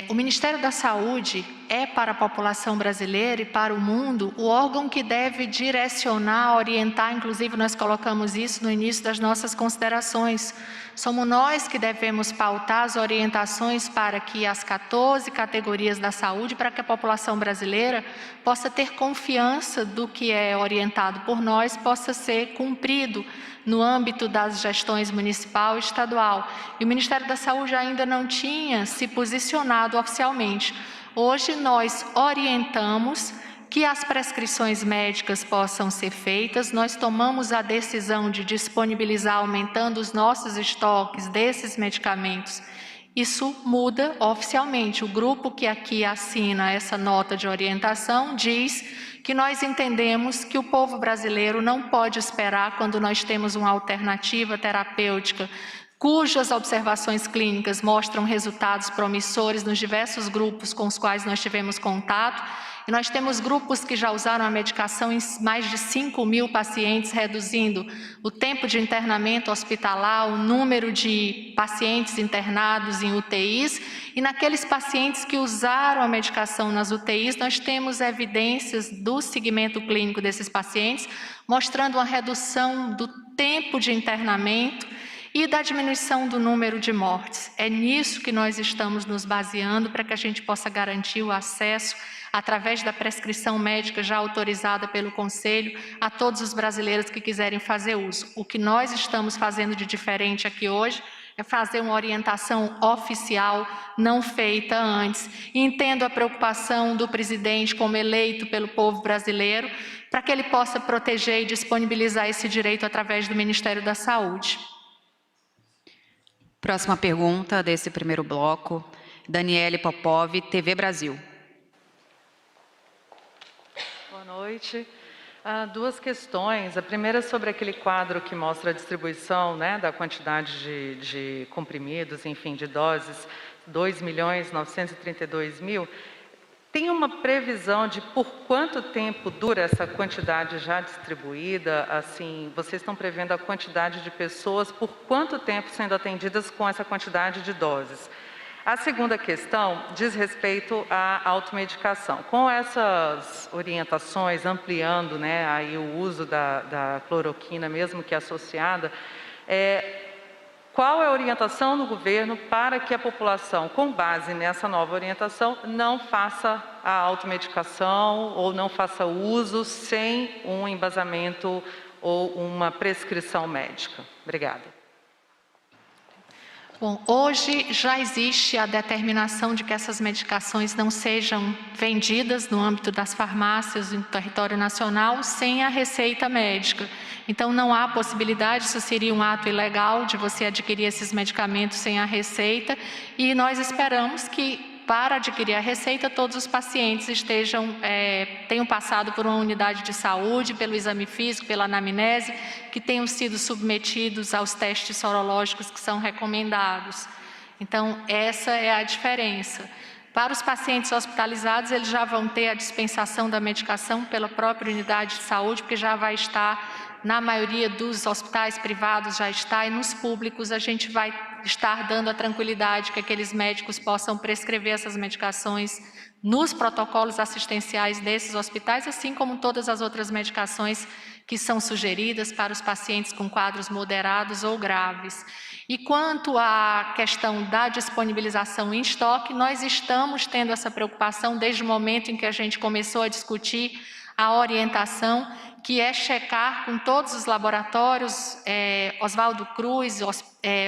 O Ministério da Saúde é para a população brasileira e para o mundo o órgão que deve direcionar, orientar, inclusive nós colocamos isso no início das nossas considerações. Somos nós que devemos pautar as orientações para que as 14 categorias da saúde, para que a população brasileira possa ter confiança do que é orientado por nós, possa ser cumprido no âmbito das gestões municipal e estadual. E o Ministério da Saúde ainda não tinha se posicionado oficialmente. Hoje nós orientamos que as prescrições médicas possam ser feitas, nós tomamos a decisão de disponibilizar, aumentando os nossos estoques desses medicamentos isso muda oficialmente. O grupo que aqui assina essa nota de orientação diz que nós entendemos que o povo brasileiro não pode esperar quando nós temos uma alternativa terapêutica cujas observações clínicas mostram resultados promissores nos diversos grupos com os quais nós tivemos contato. E nós temos grupos que já usaram a medicação em mais de 5.000 pacientes, reduzindo o tempo de internamento hospitalar, o número de pacientes internados em UTIs. E naqueles pacientes que usaram a medicação nas UTIs, nós temos evidências do segmento clínico desses pacientes, mostrando uma redução do tempo de internamento e da diminuição do número de mortes. É nisso que nós estamos nos baseando para que a gente possa garantir o acesso, através da prescrição médica já autorizada pelo Conselho, a todos os brasileiros que quiserem fazer uso. O que nós estamos fazendo de diferente aqui hoje é fazer uma orientação oficial não feita antes. E entendo a preocupação do presidente como eleito pelo povo brasileiro, para que ele possa proteger e disponibilizar esse direito através do Ministério da Saúde. Próxima pergunta desse primeiro bloco, Daniele Popov, TV Brasil. Boa noite. Duas questões. A primeira é sobre aquele quadro que mostra a distribuição, né, da quantidade de comprimidos, enfim, de doses, 2.932.000. Tem uma previsão de por quanto tempo dura essa quantidade já distribuída? Assim, vocês estão prevendo a quantidade de pessoas, por quanto tempo sendo atendidas com essa quantidade de doses? A segunda questão diz respeito à automedicação. Com essas orientações, ampliando, né, aí o uso da cloroquina, mesmo que associada, qual é a orientação do governo para que a população, com base nessa nova orientação, não faça a automedicação ou não faça uso sem um embasamento ou uma prescrição médica? Obrigada. Bom, hoje já existe a determinação de que essas medicações não sejam vendidas no âmbito das farmácias no território nacional sem a receita médica. Então, não há possibilidade, isso seria um ato ilegal de você adquirir esses medicamentos sem a receita, e nós esperamos que, para adquirir a receita, todos os pacientes tenham passado por uma unidade de saúde, pelo exame físico, pela anamnese, que tenham sido submetidos aos testes sorológicos que são recomendados. Então, essa é a diferença. Para os pacientes hospitalizados, eles já vão ter a dispensação da medicação pela própria unidade de saúde, porque já vai estar, na maioria dos hospitais privados já está, e nos públicos a gente vai estar dando a tranquilidade que aqueles médicos possam prescrever essas medicações nos protocolos assistenciais desses hospitais, assim como todas as outras medicações que são sugeridas para os pacientes com quadros moderados ou graves. E quanto à questão da disponibilização em estoque, nós estamos tendo essa preocupação desde o momento em que a gente começou a discutir a orientação, que é checar com todos os laboratórios, Oswaldo Cruz,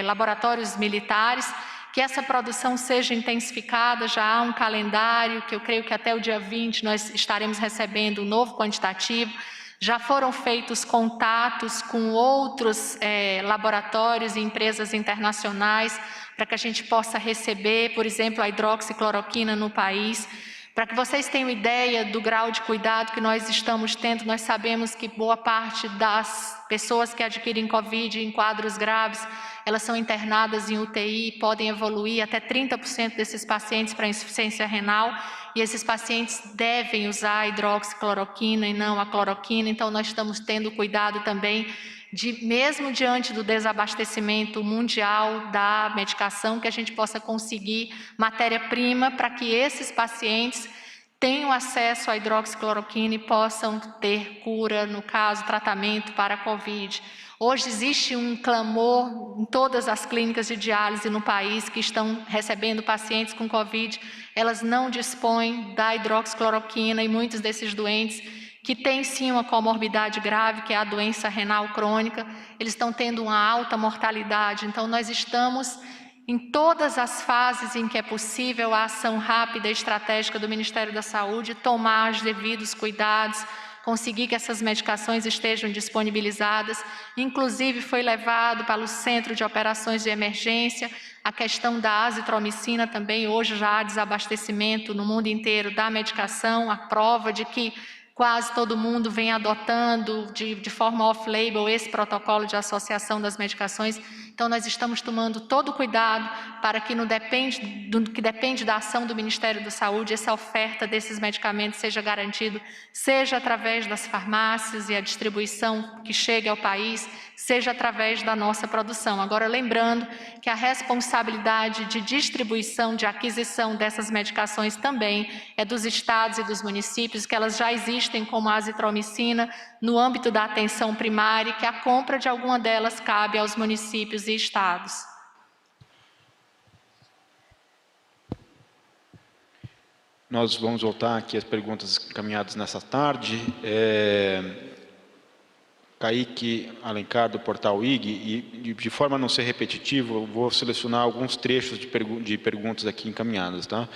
laboratórios militares, que essa produção seja intensificada. Já há um calendário, que eu creio que até o dia 20 nós estaremos recebendo um novo quantitativo. Já foram feitos contatos com outros laboratórios e empresas internacionais, para que a gente possa receber, por exemplo, a hidroxicloroquina no país. Para que vocês tenham ideia do grau de cuidado que nós estamos tendo, nós sabemos que boa parte das pessoas que adquirem Covid em quadros graves, elas são internadas em UTI, podem evoluir até 30% desses pacientes para insuficiência renal, e esses pacientes devem usar a hidroxicloroquina e não a cloroquina. Então, nós estamos tendo cuidado também de, mesmo diante do desabastecimento mundial da medicação, que a gente possa conseguir matéria-prima para que esses pacientes tenham acesso à hidroxicloroquina e possam ter cura, no caso, tratamento para a Covid. Hoje existe um clamor em todas as clínicas de diálise no país que estão recebendo pacientes com Covid, elas não dispõem da hidroxicloroquina, e muitos desses doentes que têm sim uma comorbidade grave, que é a doença renal crônica, eles estão tendo uma alta mortalidade. Então, nós estamos em todas as fases em que é possível a ação rápida e estratégica do Ministério da Saúde, tomar os devidos cuidados conseguir que essas medicações estejam disponibilizadas. Inclusive, foi levado para o Centro de Operações de Emergência a questão da azitromicina também. Hoje já há desabastecimento no mundo inteiro da medicação, a prova de que quase todo mundo vem adotando de forma off-label esse protocolo de associação das medicações. Então, nós estamos tomando todo o cuidado para que, que depende da ação do Ministério da Saúde, essa oferta desses medicamentos seja garantida, seja através das farmácias e a distribuição que chegue ao país, seja através da nossa produção. Agora, lembrando que a responsabilidade de distribuição, de aquisição dessas medicações também é dos estados e dos municípios, que elas já existem como a azitromicina no âmbito da atenção primária, e que a compra de alguma delas cabe aos municípios e estados. Nós vamos voltar aqui às perguntas encaminhadas nessa tarde. Kaique Alencar, do portal IG, e de forma a não ser repetitivo, eu vou selecionar alguns trechos de perguntas aqui encaminhadas, tá?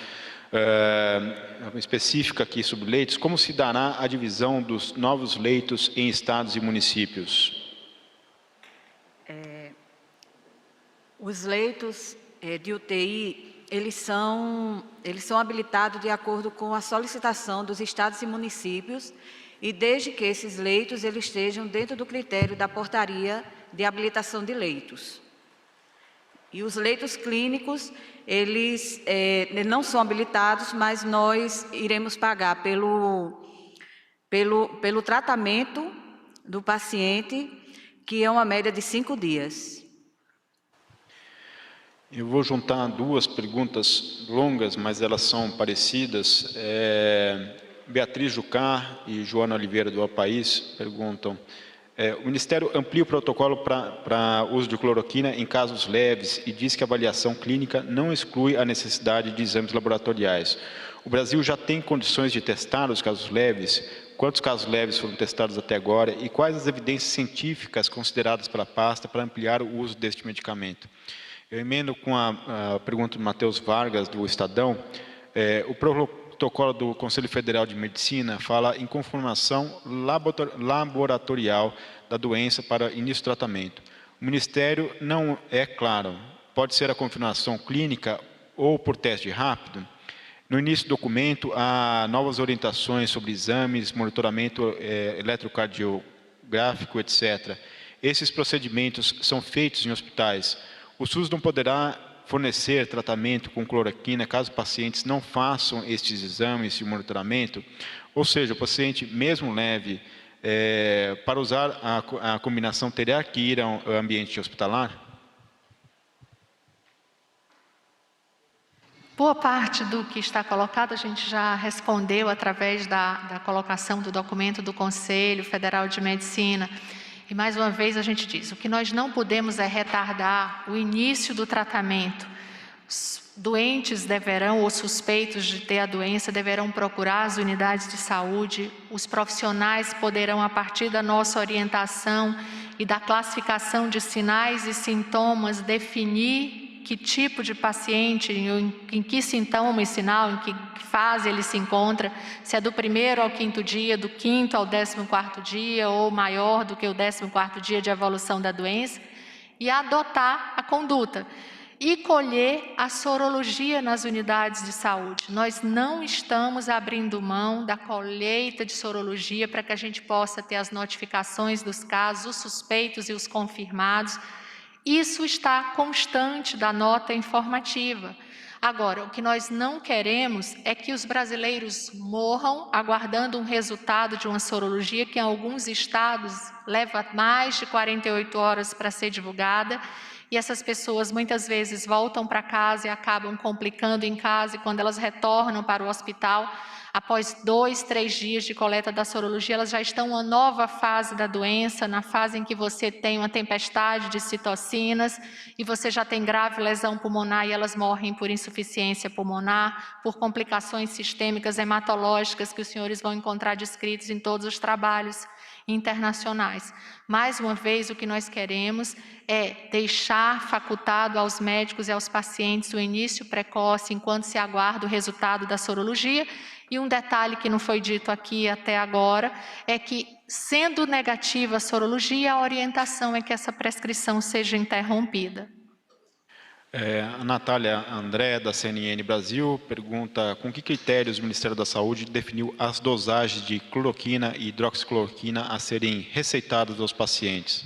Específica aqui sobre leitos: como se dará a divisão dos novos leitos em estados e municípios? Os leitos de UTI, eles são habilitados de acordo com a solicitação dos estados e municípios, e desde que esses leitos eles estejam dentro do critério da portaria de habilitação de leitos. E os leitos clínicos, eles não são habilitados, mas nós iremos pagar pelo tratamento do paciente, que é uma média de 5 dias. Eu vou juntar duas perguntas longas, mas elas são parecidas. Beatriz Jucá e Joana Oliveira, do País, perguntam: o Ministério amplia o protocolo para uso de cloroquina em casos leves e diz que a avaliação clínica não exclui a necessidade de exames laboratoriais. O Brasil já tem condições de testar os casos leves? Quantos casos leves foram testados até agora e quais as evidências científicas consideradas pela pasta para ampliar o uso deste medicamento? Eu emendo com a pergunta do Matheus Vargas, do Estadão. O protocolo do Conselho Federal de Medicina fala em conformação laboratorial da doença para início do tratamento. O Ministério não é claro. Pode ser a confirmação clínica ou por teste rápido? No início do documento, há novas orientações sobre exames, monitoramento eletrocardiográfico, etc. Esses procedimentos são feitos em hospitais. O SUS não poderá fornecer tratamento com cloroquina caso pacientes não façam estes exames de monitoramento? Ou seja, o paciente, mesmo leve, para usar a combinação, terá que ir ao ambiente hospitalar? Boa parte do que está colocado a gente já respondeu através da colocação do documento do Conselho Federal de Medicina. E mais uma vez a gente diz, o que nós não podemos é retardar o início do tratamento. Os doentes deverão, ou suspeitos de ter a doença, deverão procurar as unidades de saúde. Os profissionais poderão, a partir da nossa orientação e da classificação de sinais e sintomas, definir que tipo de paciente, em que sintoma e sinal, em que fase ele se encontra, se é do 1º ao 5º dia, do 5º ao 14º dia, ou maior do que o 14º dia de evolução da doença, e adotar a conduta. E colher a sorologia nas unidades de saúde. Nós não estamos abrindo mão da colheita de sorologia para que a gente possa ter as notificações dos casos, os suspeitos e os confirmados. Isso está constante da nota informativa. Agora, o que nós não queremos é que os brasileiros morram aguardando um resultado de uma sorologia que em alguns estados leva mais de 48 horas para ser divulgada, e essas pessoas muitas vezes voltam para casa e acabam complicando em casa, e quando elas retornam para o hospital, após 2, 3 dias de coleta da sorologia, elas já estão em uma nova fase da doença, na fase em que você tem uma tempestade de citocinas e você já tem grave lesão pulmonar, e elas morrem por insuficiência pulmonar, por complicações sistêmicas hematológicas que os senhores vão encontrar descritos em todos os trabalhos internacionais. Mais uma vez, o que nós queremos é deixar facultado aos médicos e aos pacientes o início precoce enquanto se aguarda o resultado da sorologia, E um detalhe que não foi dito aqui até agora é que, sendo negativa a sorologia, a orientação é que essa prescrição seja interrompida. A Natália André, da CNN Brasil, pergunta com que critérios o Ministério da Saúde definiu as dosagens de cloroquina e hidroxicloroquina a serem receitadas aos pacientes?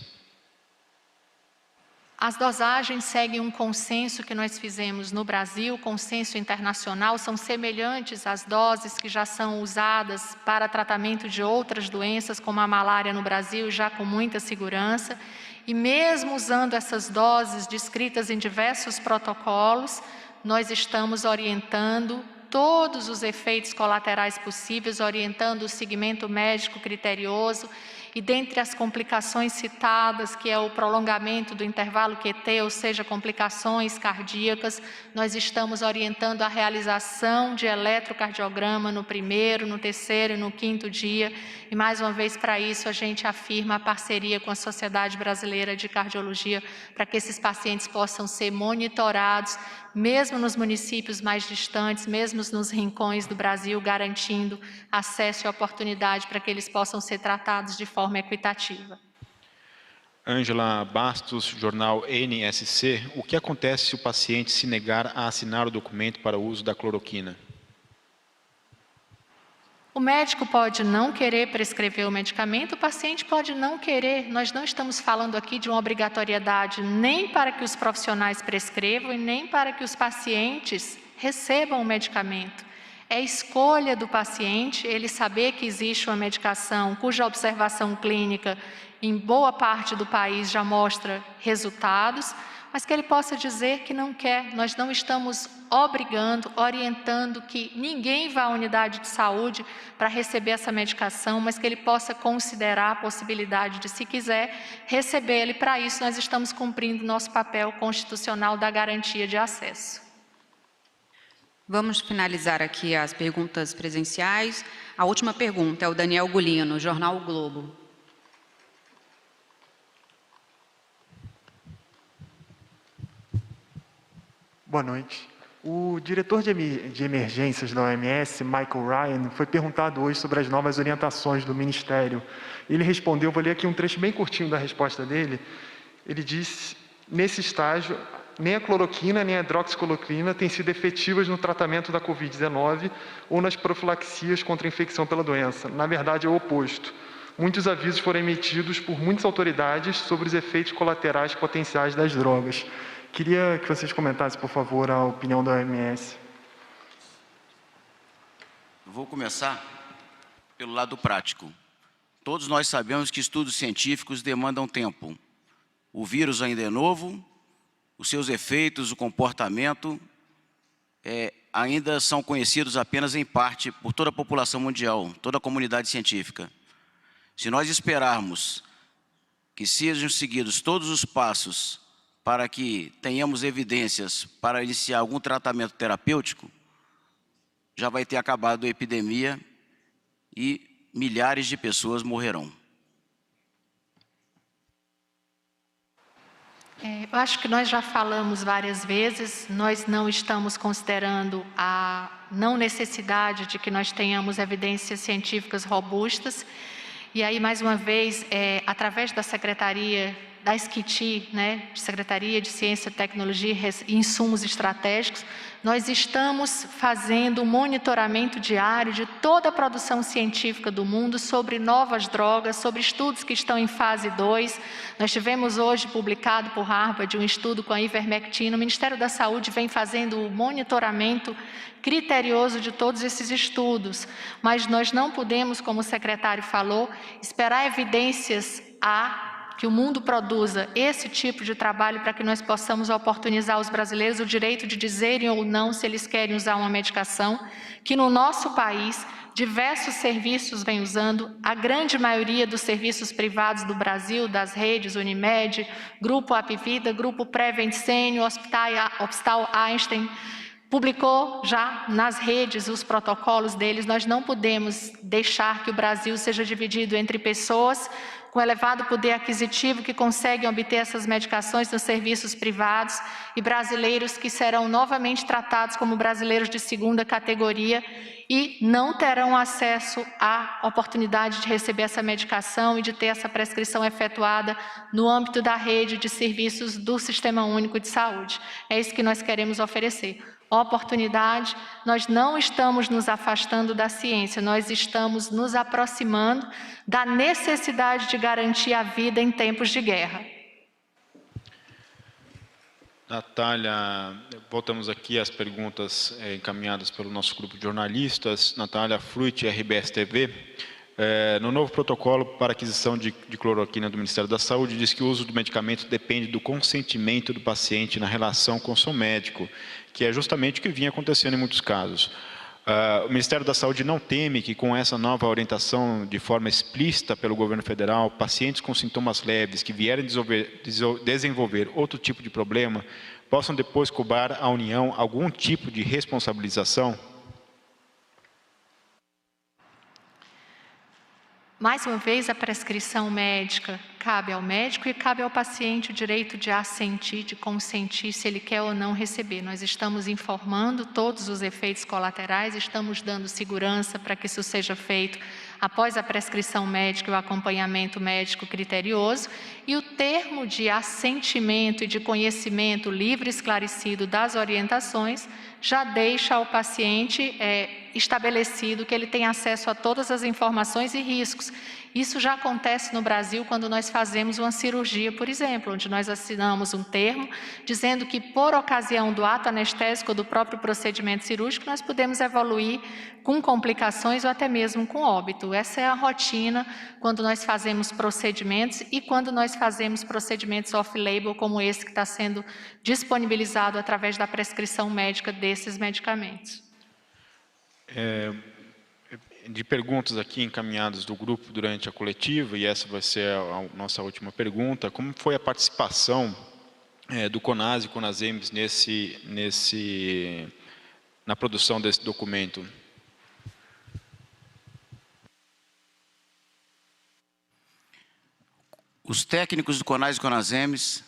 As dosagens seguem um consenso que nós fizemos no Brasil, consenso internacional, são semelhantes às doses que já são usadas para tratamento de outras doenças, como a malária no Brasil, já com muita segurança. E mesmo usando essas doses descritas em diversos protocolos, nós estamos orientando todos os efeitos colaterais possíveis, orientando o segmento médico criterioso. E dentre as complicações citadas, que é o prolongamento do intervalo QT, ou seja, complicações cardíacas, nós estamos orientando a realização de eletrocardiograma no primeiro, no terceiro e no quinto dia. E mais uma vez, para isso, a gente afirma a parceria com a Sociedade Brasileira de Cardiologia, para que esses pacientes possam ser monitorados, mesmo nos municípios mais distantes, mesmo nos rincões do Brasil, garantindo acesso e oportunidade para que eles possam ser tratados de forma equitativa. Ângela Bastos, jornal NSC. O que acontece se o paciente se negar a assinar o documento para o uso da cloroquina? O médico pode não querer prescrever o medicamento, o paciente pode não querer. Nós não estamos falando aqui de uma obrigatoriedade nem para que os profissionais prescrevam e nem para que os pacientes recebam o medicamento. É escolha do paciente ele saber que existe uma medicação cuja observação clínica em boa parte do país já mostra resultados, mas que ele possa dizer que não quer. Nós não estamos obrigando, orientando que ninguém vá à unidade de saúde para receber essa medicação, mas que ele possa considerar a possibilidade de, se quiser, receber ele. Para isso, nós estamos cumprindo nosso papel constitucional da garantia de acesso. Vamos finalizar aqui as perguntas presenciais. A última pergunta é o Daniel Gulino, jornal O Globo. Boa noite. O diretor de emergências da OMS, Michael Ryan, foi perguntado hoje sobre as novas orientações do Ministério. Ele respondeu, vou ler aqui um trecho bem curtinho da resposta dele. Ele disse, nesse estágio, nem a cloroquina nem a hidroxicloroquina têm sido efetivas no tratamento da Covid-19 ou nas profilaxias contra a infecção pela doença. Na verdade, é o oposto. Muitos avisos foram emitidos por muitas autoridades sobre os efeitos colaterais potenciais das drogas. Queria que vocês comentassem, por favor, a opinião da OMS. Vou começar pelo lado prático. Todos nós sabemos que estudos científicos demandam tempo. O vírus ainda é novo, os seus efeitos, o comportamento, ainda são conhecidos apenas em parte por toda a população mundial, toda a comunidade científica. Se nós esperarmos que sejam seguidos todos os passos para que tenhamos evidências para iniciar algum tratamento terapêutico, já vai ter acabado a epidemia e milhares de pessoas morrerão. Eu acho que nós já falamos várias vezes, nós não estamos considerando a não necessidade de que nós tenhamos evidências científicas robustas. E aí, mais uma vez, através da Secretaria da SCIT, Secretaria de Ciência, Tecnologia e Insumos Estratégicos, nós estamos fazendo um monitoramento diário de toda a produção científica do mundo sobre novas drogas, sobre estudos que estão em fase 2. Nós tivemos hoje publicado por Harvard um estudo com a ivermectina. O Ministério da Saúde vem fazendo o monitoramento criterioso de todos esses estudos, mas nós não podemos, como o secretário falou, esperar evidências que o mundo produza esse tipo de trabalho para que nós possamos oportunizar aos brasileiros o direito de dizerem ou não se eles querem usar uma medicação, que no nosso país diversos serviços vêm usando, a grande maioria dos serviços privados do Brasil, das redes Unimed, Grupo Apvida, Grupo Prevent Senior, Hospital Einstein, publicou já nas redes os protocolos deles. Nós não podemos deixar que o Brasil seja dividido entre pessoas com elevado poder aquisitivo que conseguem obter essas medicações nos serviços privados e brasileiros que serão novamente tratados como brasileiros de segunda categoria e não terão acesso à oportunidade de receber essa medicação e de ter essa prescrição efetuada no âmbito da rede de serviços do Sistema Único de Saúde. É isso que nós queremos oferecer. Oportunidade, nós não estamos nos afastando da ciência, nós estamos nos aproximando da necessidade de garantir a vida em tempos de guerra. Natália, voltamos aqui às perguntas encaminhadas pelo nosso grupo de jornalistas. Natália Fruit, RBS TV. No novo protocolo para aquisição de cloroquina do Ministério da Saúde, diz que o uso do medicamento depende do consentimento do paciente na relação com seu médico, que é justamente o que vinha acontecendo em muitos casos. O Ministério da Saúde não teme que, com essa nova orientação de forma explícita pelo governo federal, pacientes com sintomas leves que vierem desenvolver outro tipo de problema, possam depois cobrar à União algum tipo de responsabilização? Mais uma vez, a prescrição médica cabe ao médico e cabe ao paciente o direito de assentir, de consentir se ele quer ou não receber. Nós estamos informando todos os efeitos colaterais, estamos dando segurança para que isso seja feito após a prescrição médica e o acompanhamento médico criterioso, e o termo de assentimento e de conhecimento livre e esclarecido das orientações já deixa ao paciente estabelecido que ele tem acesso a todas as informações e riscos. Isso já acontece no Brasil quando nós fazemos uma cirurgia, por exemplo, onde nós assinamos um termo dizendo que, por ocasião do ato anestésico ou do próprio procedimento cirúrgico, nós podemos evoluir com complicações ou até mesmo com óbito. Essa é a rotina quando nós fazemos procedimentos e quando nós fazemos procedimentos off-label, como esse que está sendo disponibilizado através da prescrição médica desses medicamentos. De perguntas aqui encaminhadas do grupo durante a coletiva, e essa vai ser a nossa última pergunta: como foi a participação do CONAS e CONASEMES na produção desse documento? Os técnicos do CONAS e CONASEMES,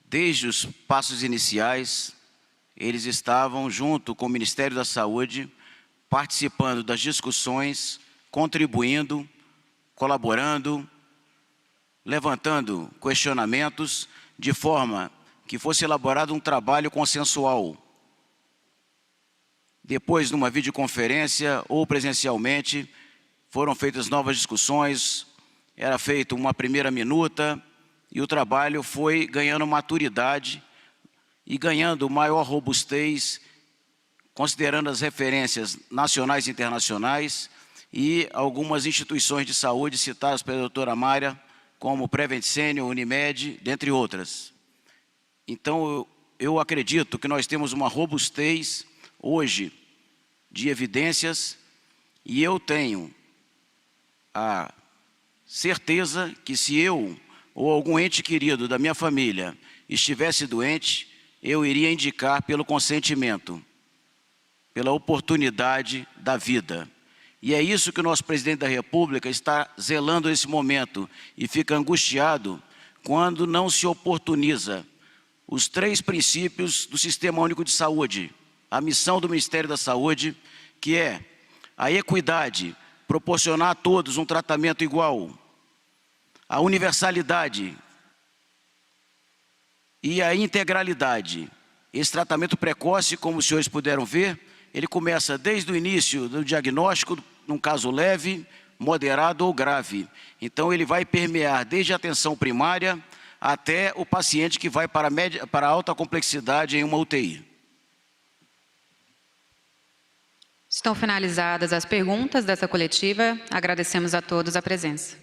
desde os passos iniciais, eles estavam junto com o Ministério da Saúde, participando das discussões, contribuindo, colaborando, levantando questionamentos, de forma que fosse elaborado um trabalho consensual. Depois, numa videoconferência ou presencialmente, foram feitas novas discussões, era feita uma primeira minuta e o trabalho foi ganhando maturidade e ganhando maior robustez, considerando as referências nacionais e internacionais e algumas instituições de saúde citadas pela doutora Mayra, como Prevent Senior, Unimed, dentre outras. Então, eu acredito que nós temos uma robustez hoje de evidências e eu tenho a certeza que se eu ou algum ente querido da minha família estivesse doente, eu iria indicar pelo consentimento, pela oportunidade da vida. E é isso que o nosso presidente da República está zelando nesse momento e fica angustiado quando não se oportuniza os 3 princípios do Sistema Único de Saúde, a missão do Ministério da Saúde, que é a equidade, proporcionar a todos um tratamento igual, a universalidade e a integralidade. Esse tratamento precoce, como os senhores puderam ver, ele começa desde o início do diagnóstico, num caso leve, moderado ou grave. Então, ele vai permear desde a atenção primária até o paciente que vai para a alta complexidade em uma UTI. Estão finalizadas as perguntas dessa coletiva. Agradecemos a todos a presença.